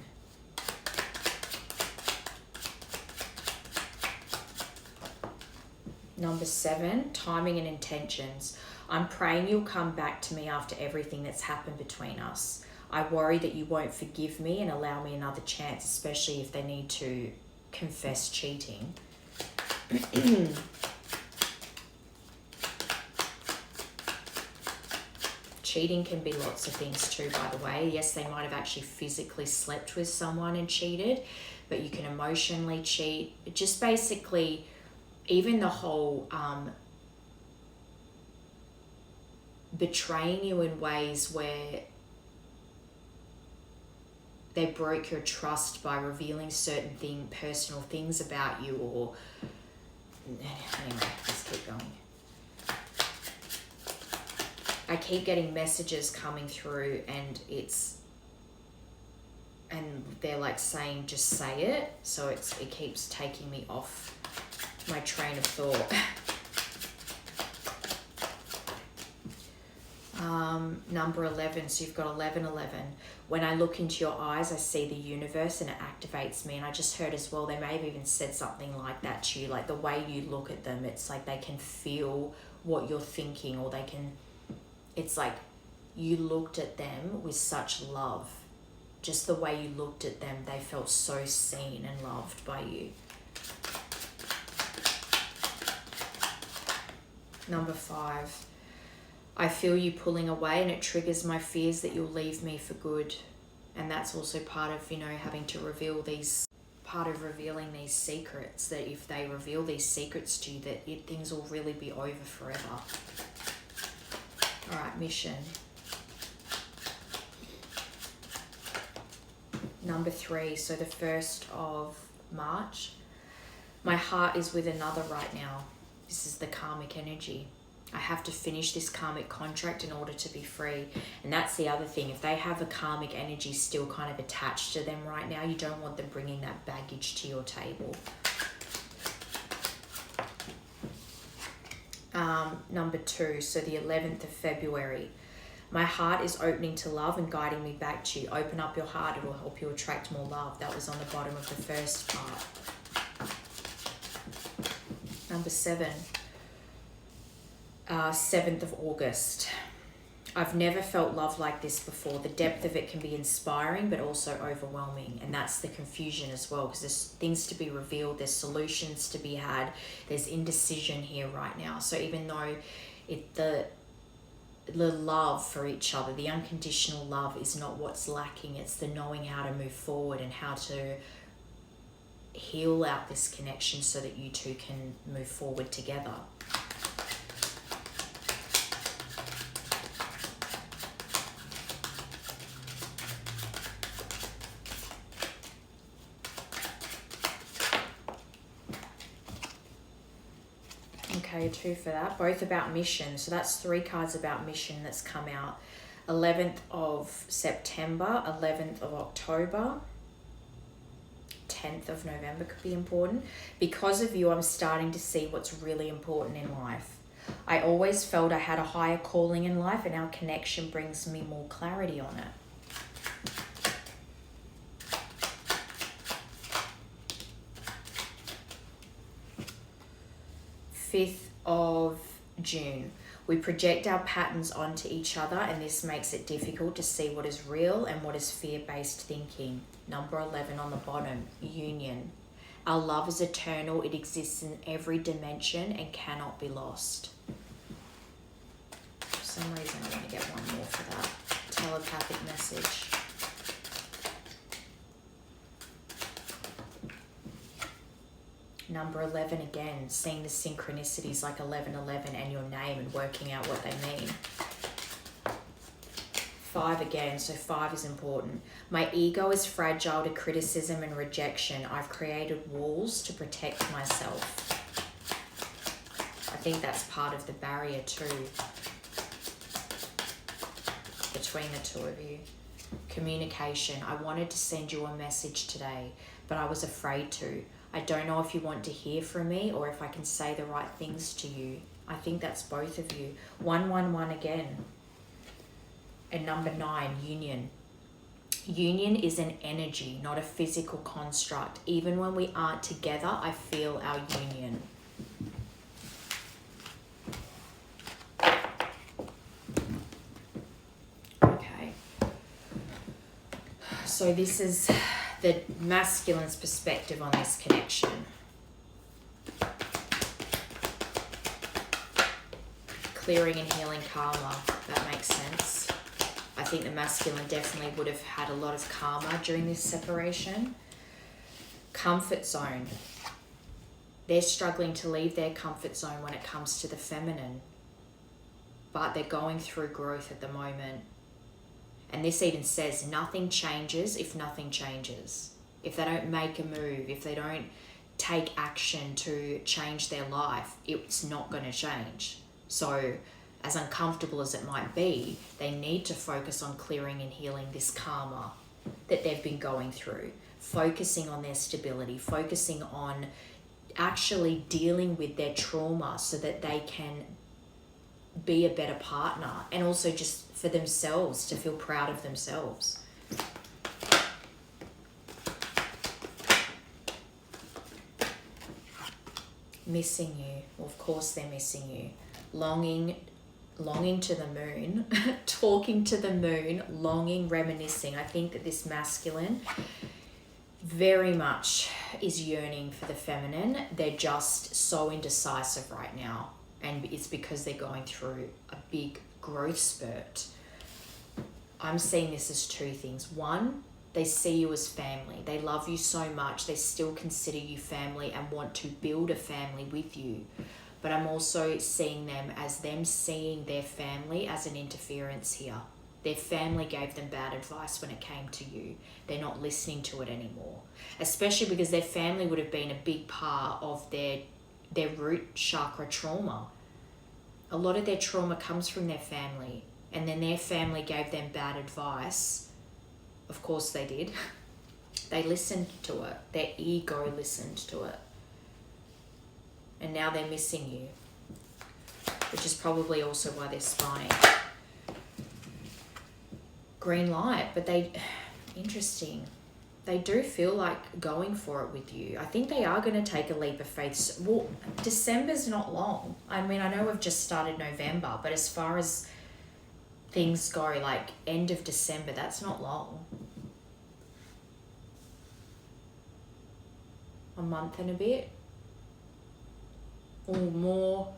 Number 7, timing and intentions. I'm praying you'll come back to me after everything that's happened between us. I worry that you won't forgive me and allow me another chance, especially if they need to confess cheating. Cheating can be lots of things too, by the way. Yes, they might have actually physically slept with someone and cheated, but you can emotionally cheat. Just basically, even the whole betraying you in ways where they broke your trust by revealing certain personal things about you, or anyway, let's keep going. I keep getting messages coming through, and they're like saying, just say it. So it keeps taking me off my train of thought. Number 11, so you've got 1111. When I look into your eyes, I see the universe and it activates me. And I just heard as well, they may have even said something like that to you, like the way you look at them, it's like they can feel what you're thinking, or they can, it's like you looked at them with such love. Just the way you looked at them, they felt so seen and loved by you. Number 5, I feel you pulling away, and it triggers my fears that you'll leave me for good. And that's also part of, having to reveal revealing these secrets, that if they reveal these secrets to you, that things will really be over forever. All right, mission. Number 3, so the 1st of March. My heart is with another right now. This is the karmic energy. I have to finish this karmic contract in order to be free. And that's the other thing. If they have a karmic energy still kind of attached to them right now, you don't want them bringing that baggage to your table. Number 2, so the 11th of February. My heart is opening to love and guiding me back to you. Open up your heart. It will help you attract more love. That was on the bottom of the first part. Number 7. 7th of August. I've never felt love like this before. The depth of it can be inspiring, but also overwhelming. And that's the confusion as well, because there's things to be revealed. There's solutions to be had. There's indecision here right now. So even though the love for each other, the unconditional love is not what's lacking. It's the knowing how to move forward and how to heal out this connection so that you two can move forward together. Okay, 2 for that. Both about mission. So that's 3 cards about mission that's come out. 11th of September, 11th of October, 10th of November could be important. Because of you, I'm starting to see what's really important in life. I always felt I had a higher calling in life, and our connection brings me more clarity on it. 5th of June. We project our patterns onto each other, and this makes it difficult to see what is real and what is fear-based thinking. Number 11 on the bottom, union. Our love is eternal. It exists in every dimension and cannot be lost. For some reason, I want to get one more for that. Telepathic message. Number 11 again, seeing the synchronicities like 1111 and your name and working out what they mean. 5 again, so 5 is important. My ego is fragile to criticism and rejection. I've created walls to protect myself. I think that's part of the barrier too, between the two of you. Communication. I wanted to send you a message today, but I was afraid to. I don't know if you want to hear from me or if I can say the right things to you. I think that's both of you. 111 again. And number 9, union. Union is an energy, not a physical construct. Even when we aren't together, I feel our union. Okay. So this is the masculine's perspective on this connection. Clearing and healing karma, that makes sense. I think the masculine definitely would have had a lot of karma during this separation. Comfort zone. They're struggling to leave their comfort zone when it comes to the feminine, but they're going through growth at the moment. And this even says nothing changes if nothing changes. If they don't make a move, if they don't take action to change their life, it's not going to change. So as uncomfortable as it might be, they need to focus on clearing and healing this karma that they've been going through, focusing on their stability, focusing on actually dealing with their trauma so that they can be a better partner, and also just for themselves to feel proud of themselves. Missing you. Well, of course they're missing you. Longing longing to the moon, talking to the moon, longing, reminiscing. I think that this masculine very much is yearning for the feminine. They're just so indecisive right now, and it's because they're going through a big growth spurt. I'm seeing this as two things. One, they see you as family. They love you so much. They still consider you family and want to build a family with you. But I'm also seeing them as them seeing their family as an interference here. Their family gave them bad advice when it came to you. They're not listening to it anymore. Especially because their family would have been a big part of their root chakra trauma. A lot of their trauma comes from their family. And then their family gave them bad advice. Of course they did. They listened to it. Their ego listened to it. And now they're missing you. Which is probably also why they're spying. Green light, but interesting. They do feel like going for it with you. I think they are going to take a leap of faith. Well, December's not long. I mean, I know we've just started November, but as far as things go, like end of December, that's not long. A month and a bit. Or more.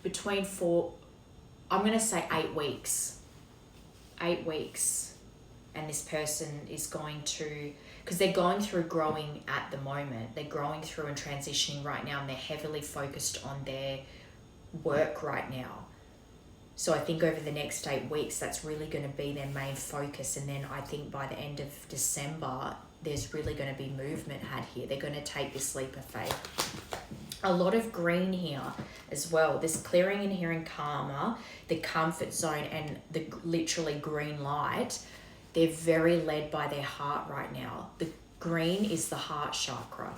Between I'm going to say 8 weeks. 8 weeks. And this person is going to, because they're going through growing at the moment. They're growing through and transitioning right now, and they're heavily focused on their work right now. So I think over the next 8 weeks, that's really going to be their main focus. And then I think by the end of December, there's really going to be movement had here. They're going to take this leap of faith. A lot of green here as well. This clearing in here in karma, the comfort zone, and the literally green light, they're very led by their heart right now. The green is the heart chakra.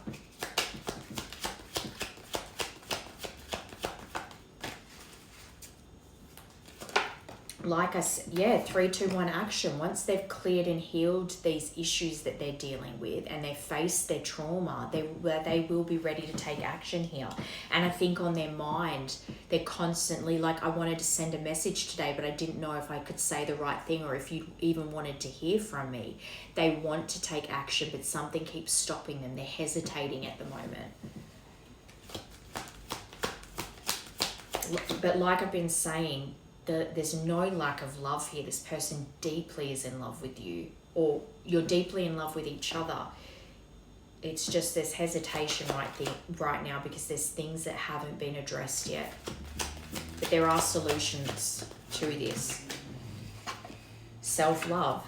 Like I said, 3, 2, 1 action. Once they've cleared and healed these issues that they're dealing with and they face their trauma, they will be ready to take action here. And I think on their mind, they're constantly like, I wanted to send a message today, but I didn't know if I could say the right thing or if you even wanted to hear from me. They want to take action, but something keeps stopping them. They're hesitating at the moment. But like I've been saying, there's no lack of love here. This person deeply is in love with you, or you're deeply in love with each other. It's just there's hesitation right now because there's things that haven't been addressed yet. But there are solutions to this. Self-love.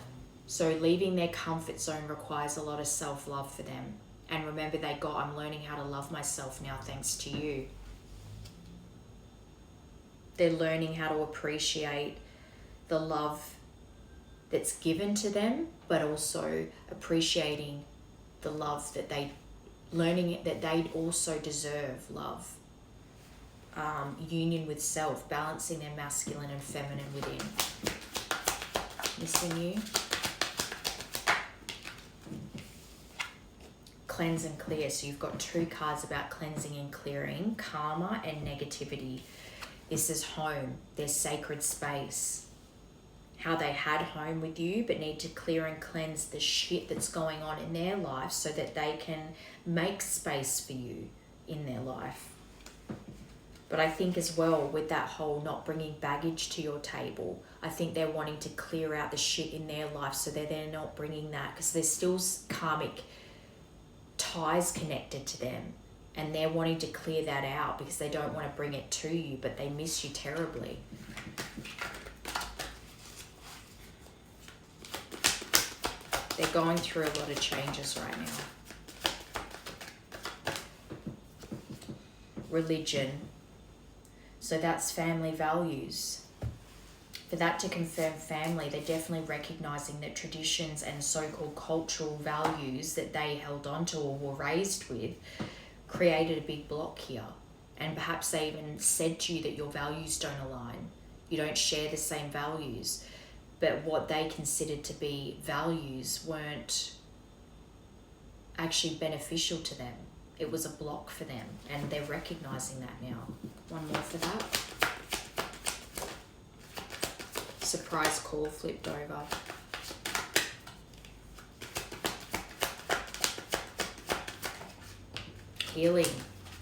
So leaving their comfort zone requires a lot of self-love for them. And remember, I'm learning how to love myself now thanks to you. They're learning how to appreciate the love that's given to them, but also appreciating the love that learning that they also deserve love. Union with self, balancing their masculine and feminine within. Missing you. Cleanse and clear. So you've got 2 cards about cleansing and clearing, karma and negativity. This is home, their sacred space. How they had home with you, but need to clear and cleanse the shit that's going on in their life so that they can make space for you in their life. But I think as well, with that whole not bringing baggage to your table, I think they're wanting to clear out the shit in their life so that they're not bringing that, because there's still karmic ties connected to them. And they're wanting to clear that out because they don't want to bring it to you, but they miss you terribly. They're going through a lot of changes right now. Religion. So that's family values. For that to confirm family, they're definitely recognizing that traditions and so-called cultural values that they held onto or were raised with created a big block here. And perhaps they even said to you that your values don't align. You don't share the same values. But what they considered to be values weren't actually beneficial to them. It was a block for them, and they're recognizing that now. One more for that. Surprise call flipped over. Healing.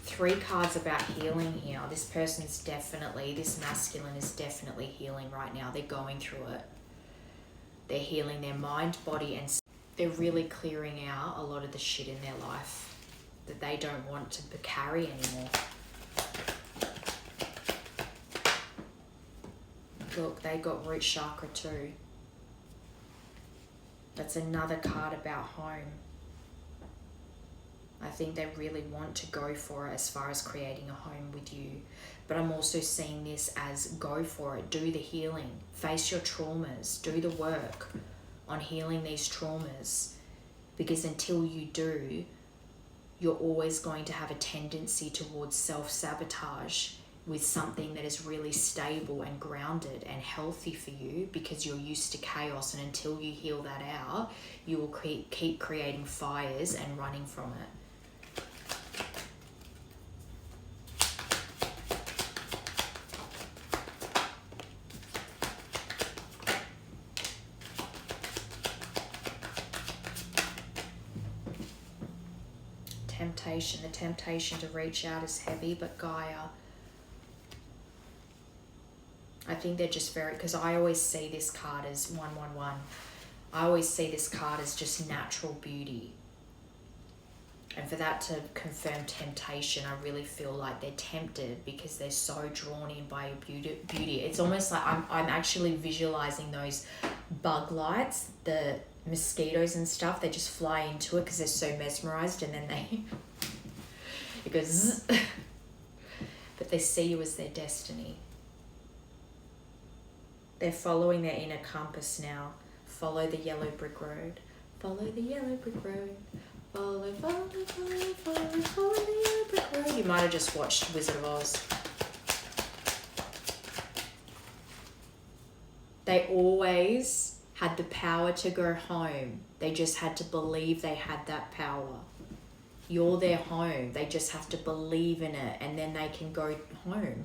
3 cards about healing here. This masculine is definitely healing right now. They're going through it. They're healing their mind, body, and they're really clearing out a lot of the shit in their life that they don't want to carry anymore. Look, they got root chakra too. That's another card about home. I think they really want to go for it as far as creating a home with you. But I'm also seeing this as go for it. Do the healing. Face your traumas. Do the work on healing these traumas. Because until you do, you're always going to have a tendency towards self-sabotage with something that is really stable and grounded and healthy for you, because you're used to chaos. And until you heal that out, you will keep creating fires and running from it. The temptation to reach out is heavy, but Gaia, I think they're just very, because I always see this card as 111. I always see this card as just natural beauty. And for that to confirm temptation, I really feel like they're tempted because they're so drawn in by your beauty. It's almost like I'm actually visualizing those bug lights, the mosquitoes and stuff. They just fly into it because they're so mesmerized, and then it goes zzz. But they see you as their destiny. They're following their inner compass now. Follow the yellow brick road. Follow the yellow brick road. Follow the yellow brick road. You might have just watched Wizard of Oz. They always had the power to go home. They just had to believe they had that power. You're their home. They just have to believe in it, and then they can go home.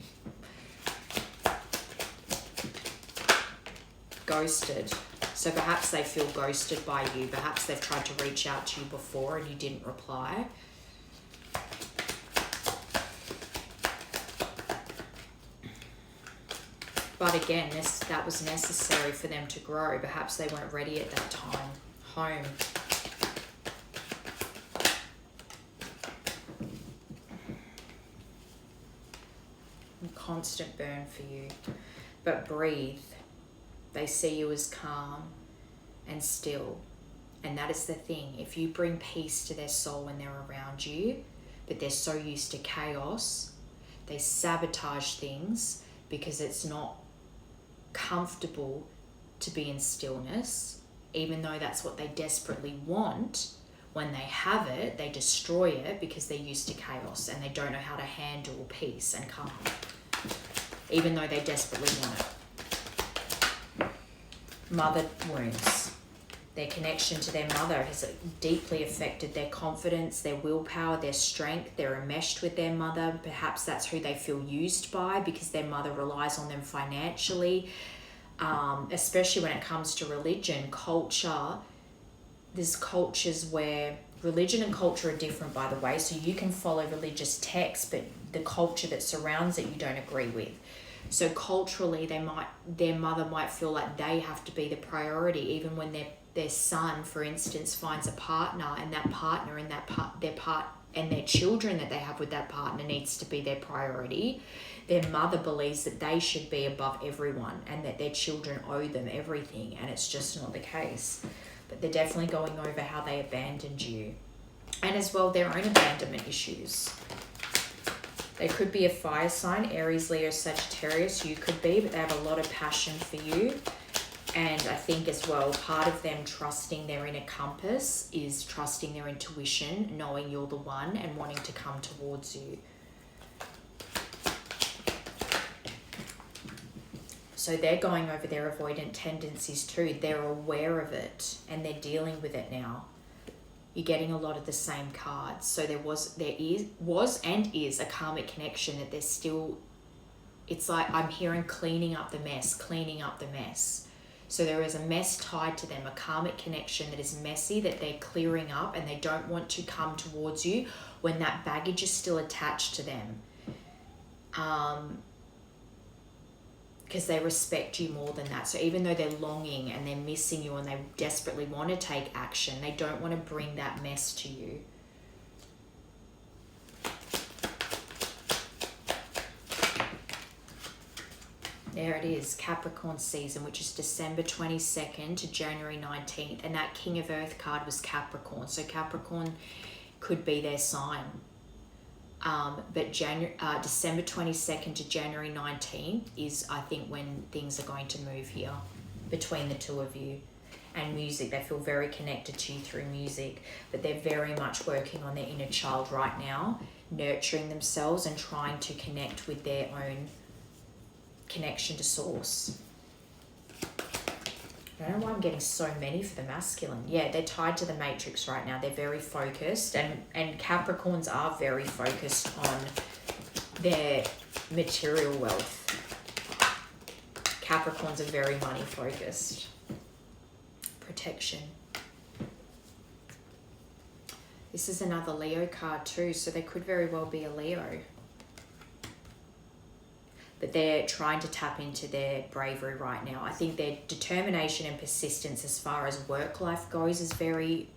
Ghosted. So perhaps they feel ghosted by you. Perhaps they've tried to reach out to you before and you didn't reply. But again, that was necessary for them to grow. Perhaps they weren't ready at that time. Home. Constant burn for you. But breathe. They see you as calm and still. And that is the thing. If you bring peace to their soul when they're around you, but they're so used to chaos, they sabotage things because it's not comfortable to be in stillness, even though that's what they desperately want. When they have it, they destroy it because they're used to chaos and they don't know how to handle peace and calm, even though they desperately want it. Mother wounds. Their connection to their mother has deeply affected their confidence, their willpower, their strength. They're enmeshed with their mother. Perhaps that's who they feel used by because their mother relies on them financially. Especially when it comes to religion, culture. There's cultures where religion and culture are different, by the way. So you can follow religious texts, but the culture that surrounds it you don't agree with. So culturally, their mother might feel like they have to be the priority, even when their son, for instance, finds a partner, and that partner and their children that they have with that partner needs to be their priority. Their mother believes that they should be above everyone and that their children owe them everything, and it's just not the case. But they're definitely going over how they abandoned you, and as well their own abandonment issues. They could be a fire sign, Aries, Leo, Sagittarius. You could be, but they have a lot of passion for you. And I think as well, part of them trusting their inner compass is trusting their intuition, knowing you're the one and wanting to come towards you. So they're going over their avoidant tendencies too. They're aware of it and they're dealing with it now. You're getting a lot of the same cards. So there was and is a karmic connection that there's still, it's like I'm hearing cleaning up the mess. So there is a mess tied to them, a karmic connection that is messy, that they're clearing up, and they don't want to come towards you when that baggage is still attached to them. Because they respect you more than that. So even though they're longing and they're missing you and they desperately want to take action, they don't want to bring that mess to you. There it is, Capricorn season, which is December 22nd to January 19th. And that King of Earth card was Capricorn. So Capricorn could be their sign. But December 22nd to January 19th is, I think, when things are going to move here between the two of you. And music, they feel very connected to you through music. But they're very much working on their inner child right now, nurturing themselves and trying to connect with their own connection to source. I don't know why I'm getting so many for the masculine. Yeah, they're tied to the matrix right now. They're very focused, and Capricorns are very focused on their material wealth. Capricorns are very money focused. Protection. This is another Leo card too, so they could very well be a Leo. But they're trying to tap into their bravery right now. I think their determination and persistence as far as work life goes is very,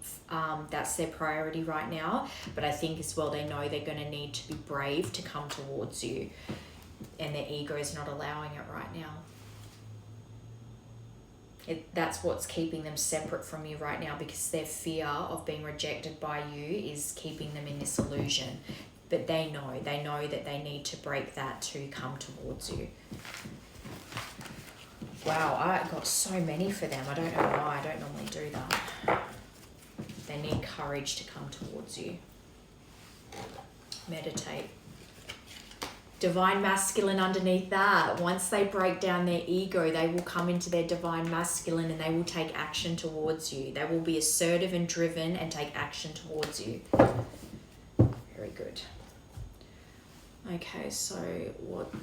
that's their priority right now. But I think as well, they know they're going to need to be brave to come towards you. And their ego is not allowing it right now. That's what's keeping them separate from you right now, because their fear of being rejected by you is keeping them in this illusion. But they know that they need to break that to come towards you. Wow, I got so many for them. I don't know why. I don't normally do that. They need courage to come towards you. Meditate. Divine masculine underneath that. Once they break down their ego, they will come into their divine masculine and they will take action towards you. They will be assertive and driven and take action towards you. Very good. Okay, so what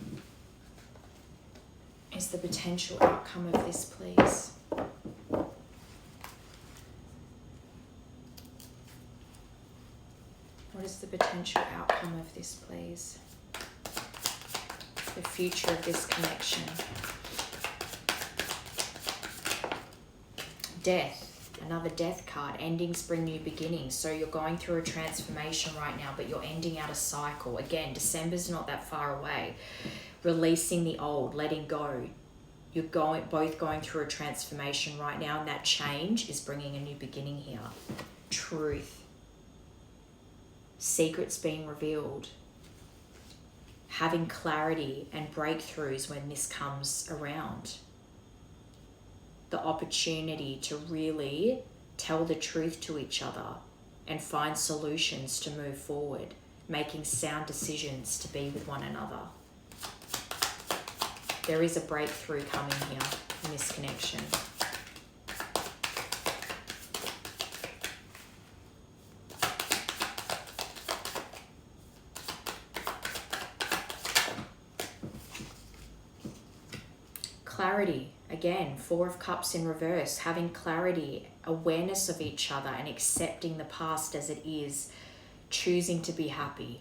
is the potential outcome of this, please? What is the potential outcome of this, please? The future of this connection. Death. Another death card. Endings bring new beginnings. So you're going through a transformation right now, but you're ending out a cycle. Again, December's not that far away. Releasing the old, letting go. You're both going through a transformation right now, and that change is bringing a new beginning here. Truth. Secrets being revealed. Having clarity and breakthroughs when this comes around. The opportunity to really tell the truth to each other and find solutions to move forward, making sound decisions to be with one another. There is a breakthrough coming here in this connection. Clarity. Again, Four of Cups in reverse, having clarity, awareness of each other and accepting the past as it is, choosing to be happy.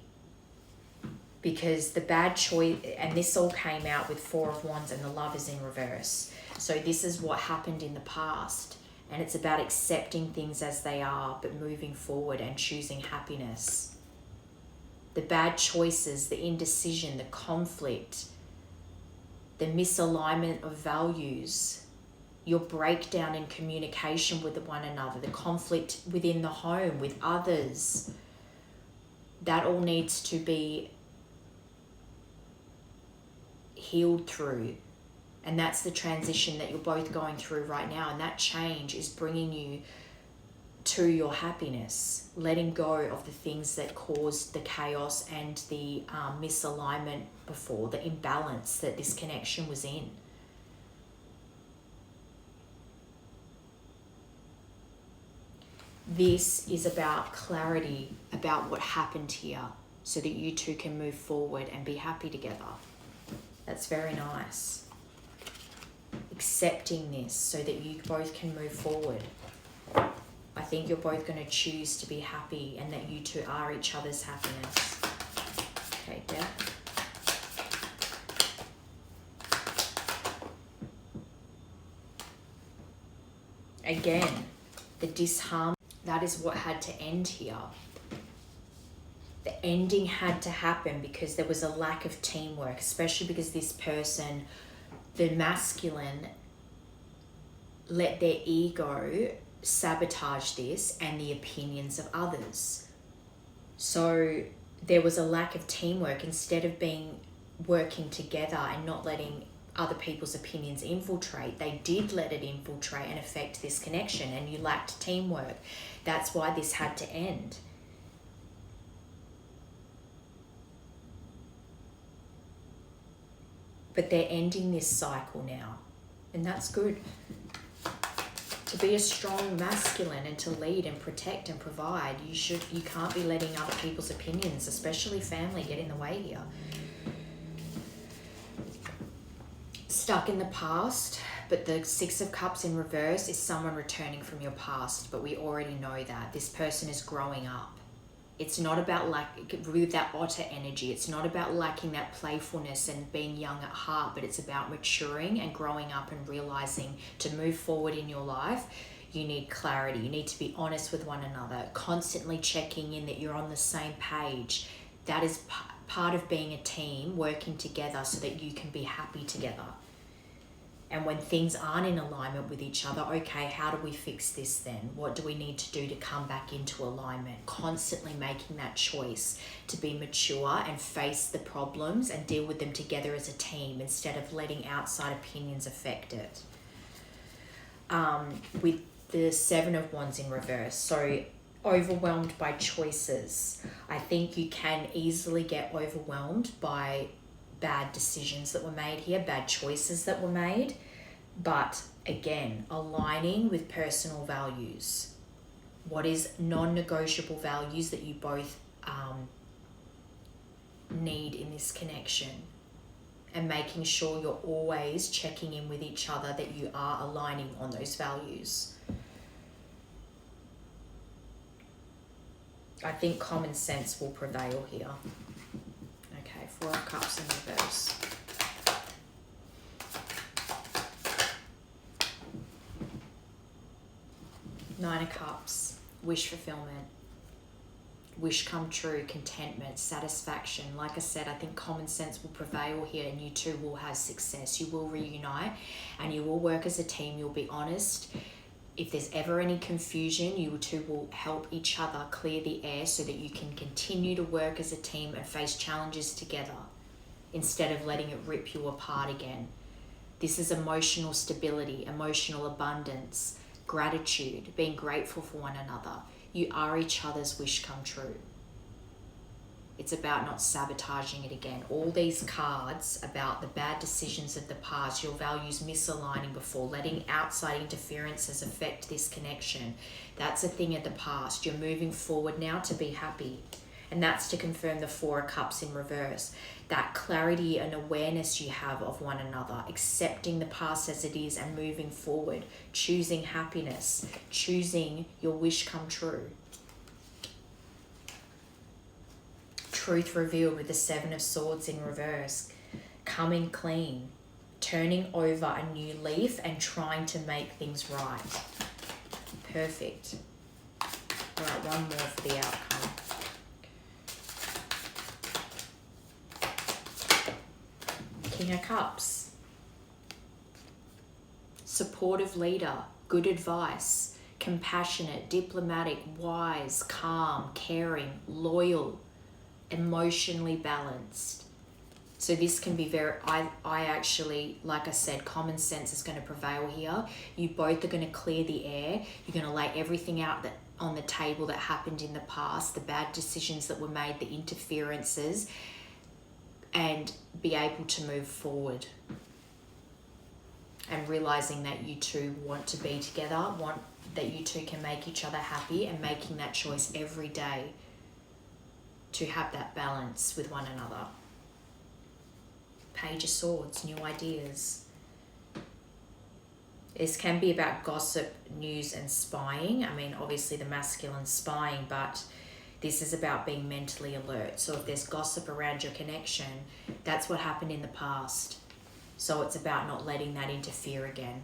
Because the bad choice, and this all came out with Four of Wands and the Love is in reverse. So this is what happened in the past, and it's about accepting things as they are, but moving forward and choosing happiness. The bad choices, the indecision, the conflict, the misalignment of values, your breakdown in communication with one another, the conflict within the home, with others, that all needs to be healed through. And that's the transition that you're both going through right now. And that change is bringing you to your happiness, letting go of the things that caused the chaos and the misalignment before, the imbalance that this connection was in. This is about clarity about what happened here so that you two can move forward and be happy together. That's very nice. Accepting this so that you both can move forward. I think you're both going to choose to be happy and that you two are each other's happiness. Okay, yeah. Again, the disharmony, that is what had to end here. The ending had to happen because there was a lack of teamwork, especially because this person, the masculine, let their ego sabotage this and the opinions of others. So there was a lack of teamwork. Instead of working together and not letting other people's opinions infiltrate, they did let it infiltrate and affect this connection, and you lacked teamwork. That's why this had to end. But they're ending this cycle now, and that's good. To be a strong masculine and to lead and protect and provide, you can't be letting other people's opinions, especially family, get in the way here. Stuck in the past, but the Six of Cups in reverse is someone returning from your past, but we already know that. This person is growing up. It's not about with that otter energy, it's not about lacking that playfulness and being young at heart, but it's about maturing and growing up and realizing to move forward in your life, you need clarity. You need to be honest with one another, constantly checking in that you're on the same page. That is part of being a team, working together so that you can be happy together. And when things aren't in alignment with each other, okay, how do we fix this then? What do we need to do to come back into alignment? Constantly making that choice to be mature and face the problems and deal with them together as a team instead of letting outside opinions affect it. With the Seven of Wands in reverse, so overwhelmed by choices. I think you can easily get overwhelmed by bad decisions that were made here, bad choices that were made, but again, aligning with personal values. What is non-negotiable values that you both need in this connection, and making sure you're always checking in with each other that you are aligning on those values. I think common sense will prevail here. Okay, Four of Cups in reverse. Nine of Cups, wish fulfillment. Wish come true, contentment, satisfaction. Like I said, I think common sense will prevail here and you two will have success. You will reunite and you will work as a team. You'll be honest. If there's ever any confusion, you two will help each other clear the air so that you can continue to work as a team and face challenges together instead of letting it rip you apart again. This is emotional stability, emotional abundance, gratitude, being grateful for one another. You are each other's wish come true. It's about not sabotaging it again. All these cards about the bad decisions of the past, your values misaligning before, letting outside interferences affect this connection. That's a thing of the past. You're moving forward now to be happy. And that's to confirm the Four of Cups in reverse. That clarity and awareness you have of one another, accepting the past as it is and moving forward, choosing happiness, choosing your wish come true. Truth revealed with the Seven of Swords in reverse. Coming clean, turning over a new leaf and trying to make things right. Perfect. All right, one more for the outcome. King of Cups. Supportive leader, good advice, compassionate, diplomatic, wise, calm, caring, loyal, emotionally balanced. So this can be very, I actually, like I said, common sense is going to prevail here. You both are going to clear the air. You're going to lay everything out that on the table that happened in the past, the bad decisions that were made, the interferences, and be able to move forward. And realizing that you two want to be together, want that you two can make each other happy, and making that choice every day to have that balance with one another. Page of Swords, new ideas. This can be about gossip, news, and spying. I mean, obviously the masculine spying, but this is about being mentally alert. So if there's gossip around your connection, that's what happened in the past. So it's about not letting that interfere again.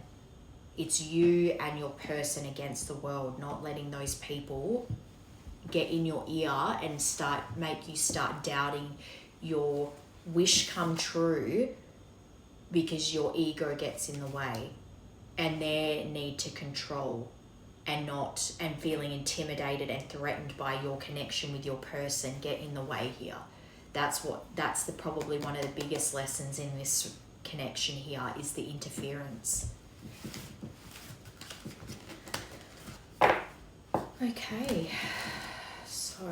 It's you and your person against the world, not letting those people get in your ear and make you start doubting your wish come true because your ego gets in the way, and their need to control and feeling intimidated and threatened by your connection with your person get in the way here. That's probably one of the biggest lessons in this connection here, is the interference. Okay, so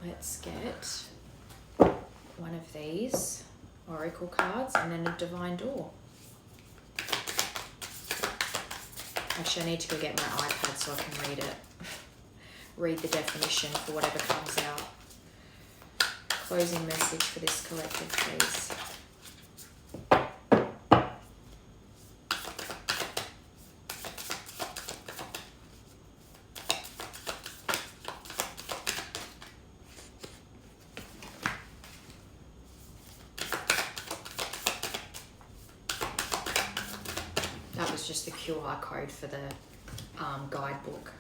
let's get one of these oracle cards and then a divine door. Actually, I need to go get my iPad so I can read it. Read the definition for whatever comes out. Closing message for this collective, please. That was just the QR code for the guidebook.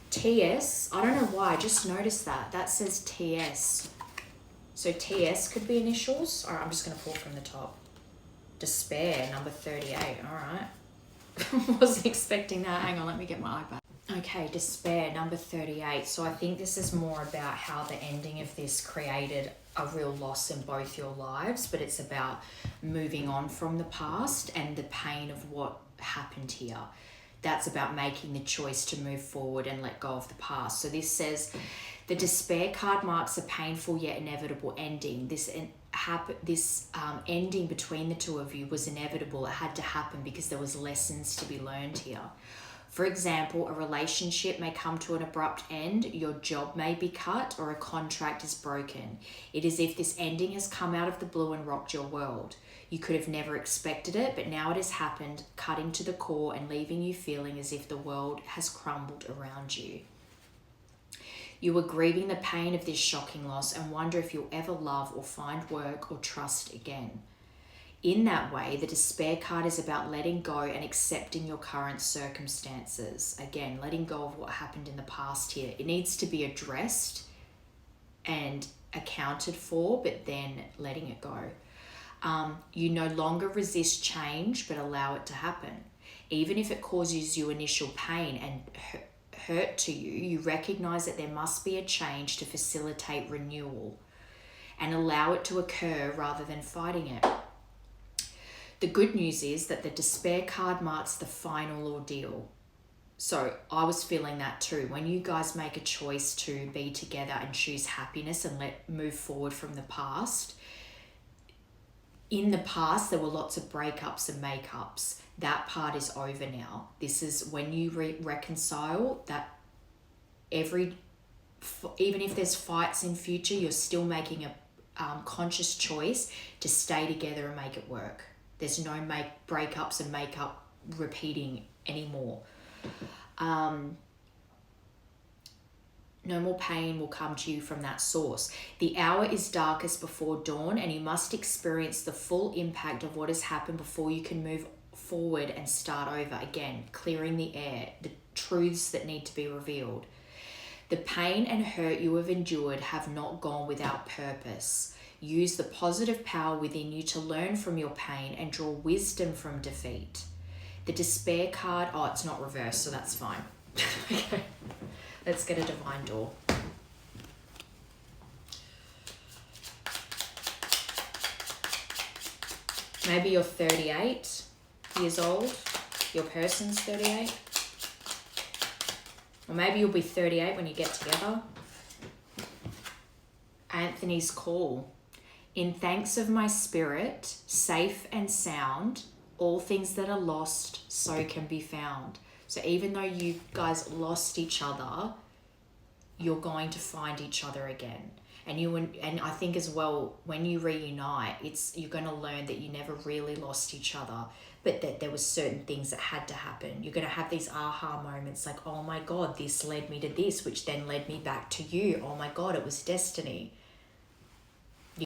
TS, I don't know why, I just noticed that. That says TS. So TS could be initials. All right, I'm just going to pull from the top. Despair, number 38. All right. Wasn't expecting that. Hang on, let me get my iPad. Okay, despair, number 38. So I think this is more about how the ending of this created a real loss in both your lives, but it's about moving on from the past and the pain of what happened here. That's about making the choice to move forward and let go of the past. So this says, the despair card marks a painful yet inevitable ending. This ending between the two of you was inevitable. It had to happen because there was lessons to be learned here. For example, a relationship may come to an abrupt end, your job may be cut, or a contract is broken. It is as if this ending has come out of the blue and rocked your world. You could have never expected it, but now it has happened, cutting to the core and leaving you feeling as if the world has crumbled around you. You are grieving the pain of this shocking loss and wonder if you'll ever love or find work or trust again. In that way, the despair card is about letting go and accepting your current circumstances. Again, letting go of what happened in the past here. It needs to be addressed and accounted for, but then letting it go. You no longer resist change, but allow it to happen. Even if it causes you initial pain and hurt to you, you recognize that there must be a change to facilitate renewal and allow it to occur rather than fighting it. The good news is that the despair card marks the final ordeal. So I was feeling that too. When you guys make a choice to be together and choose happiness and move forward from the past, in the past there were lots of breakups and makeups. That part is over now. This is when you reconcile that even if there's fights in future, you're still making a conscious choice to stay together and make it work. There's no breakups and makeup repeating anymore. No more pain will come to you from that source. The hour is darkest before dawn, and you must experience the full impact of what has happened before you can move forward and start over again, clearing the air, the truths that need to be revealed. The pain and hurt you have endured have not gone without purpose. Use the positive power within you to learn from your pain and draw wisdom from defeat. The despair card, it's not reversed, so that's fine. Okay, let's get a divine door. Maybe you're 38 years old, your person's 38. Or maybe you'll be 38 when you get together. Anthony's call. In thanks of my spirit, safe and sound, all things that are lost so can be found. So even though you guys lost each other, you're going to find each other again. And I think as well, when you reunite, you're going to learn that you never really lost each other, but that there was certain things that had to happen. You're going to have these aha moments like, oh my God, this led me to this, which then led me back to you. Oh my God, it was destiny.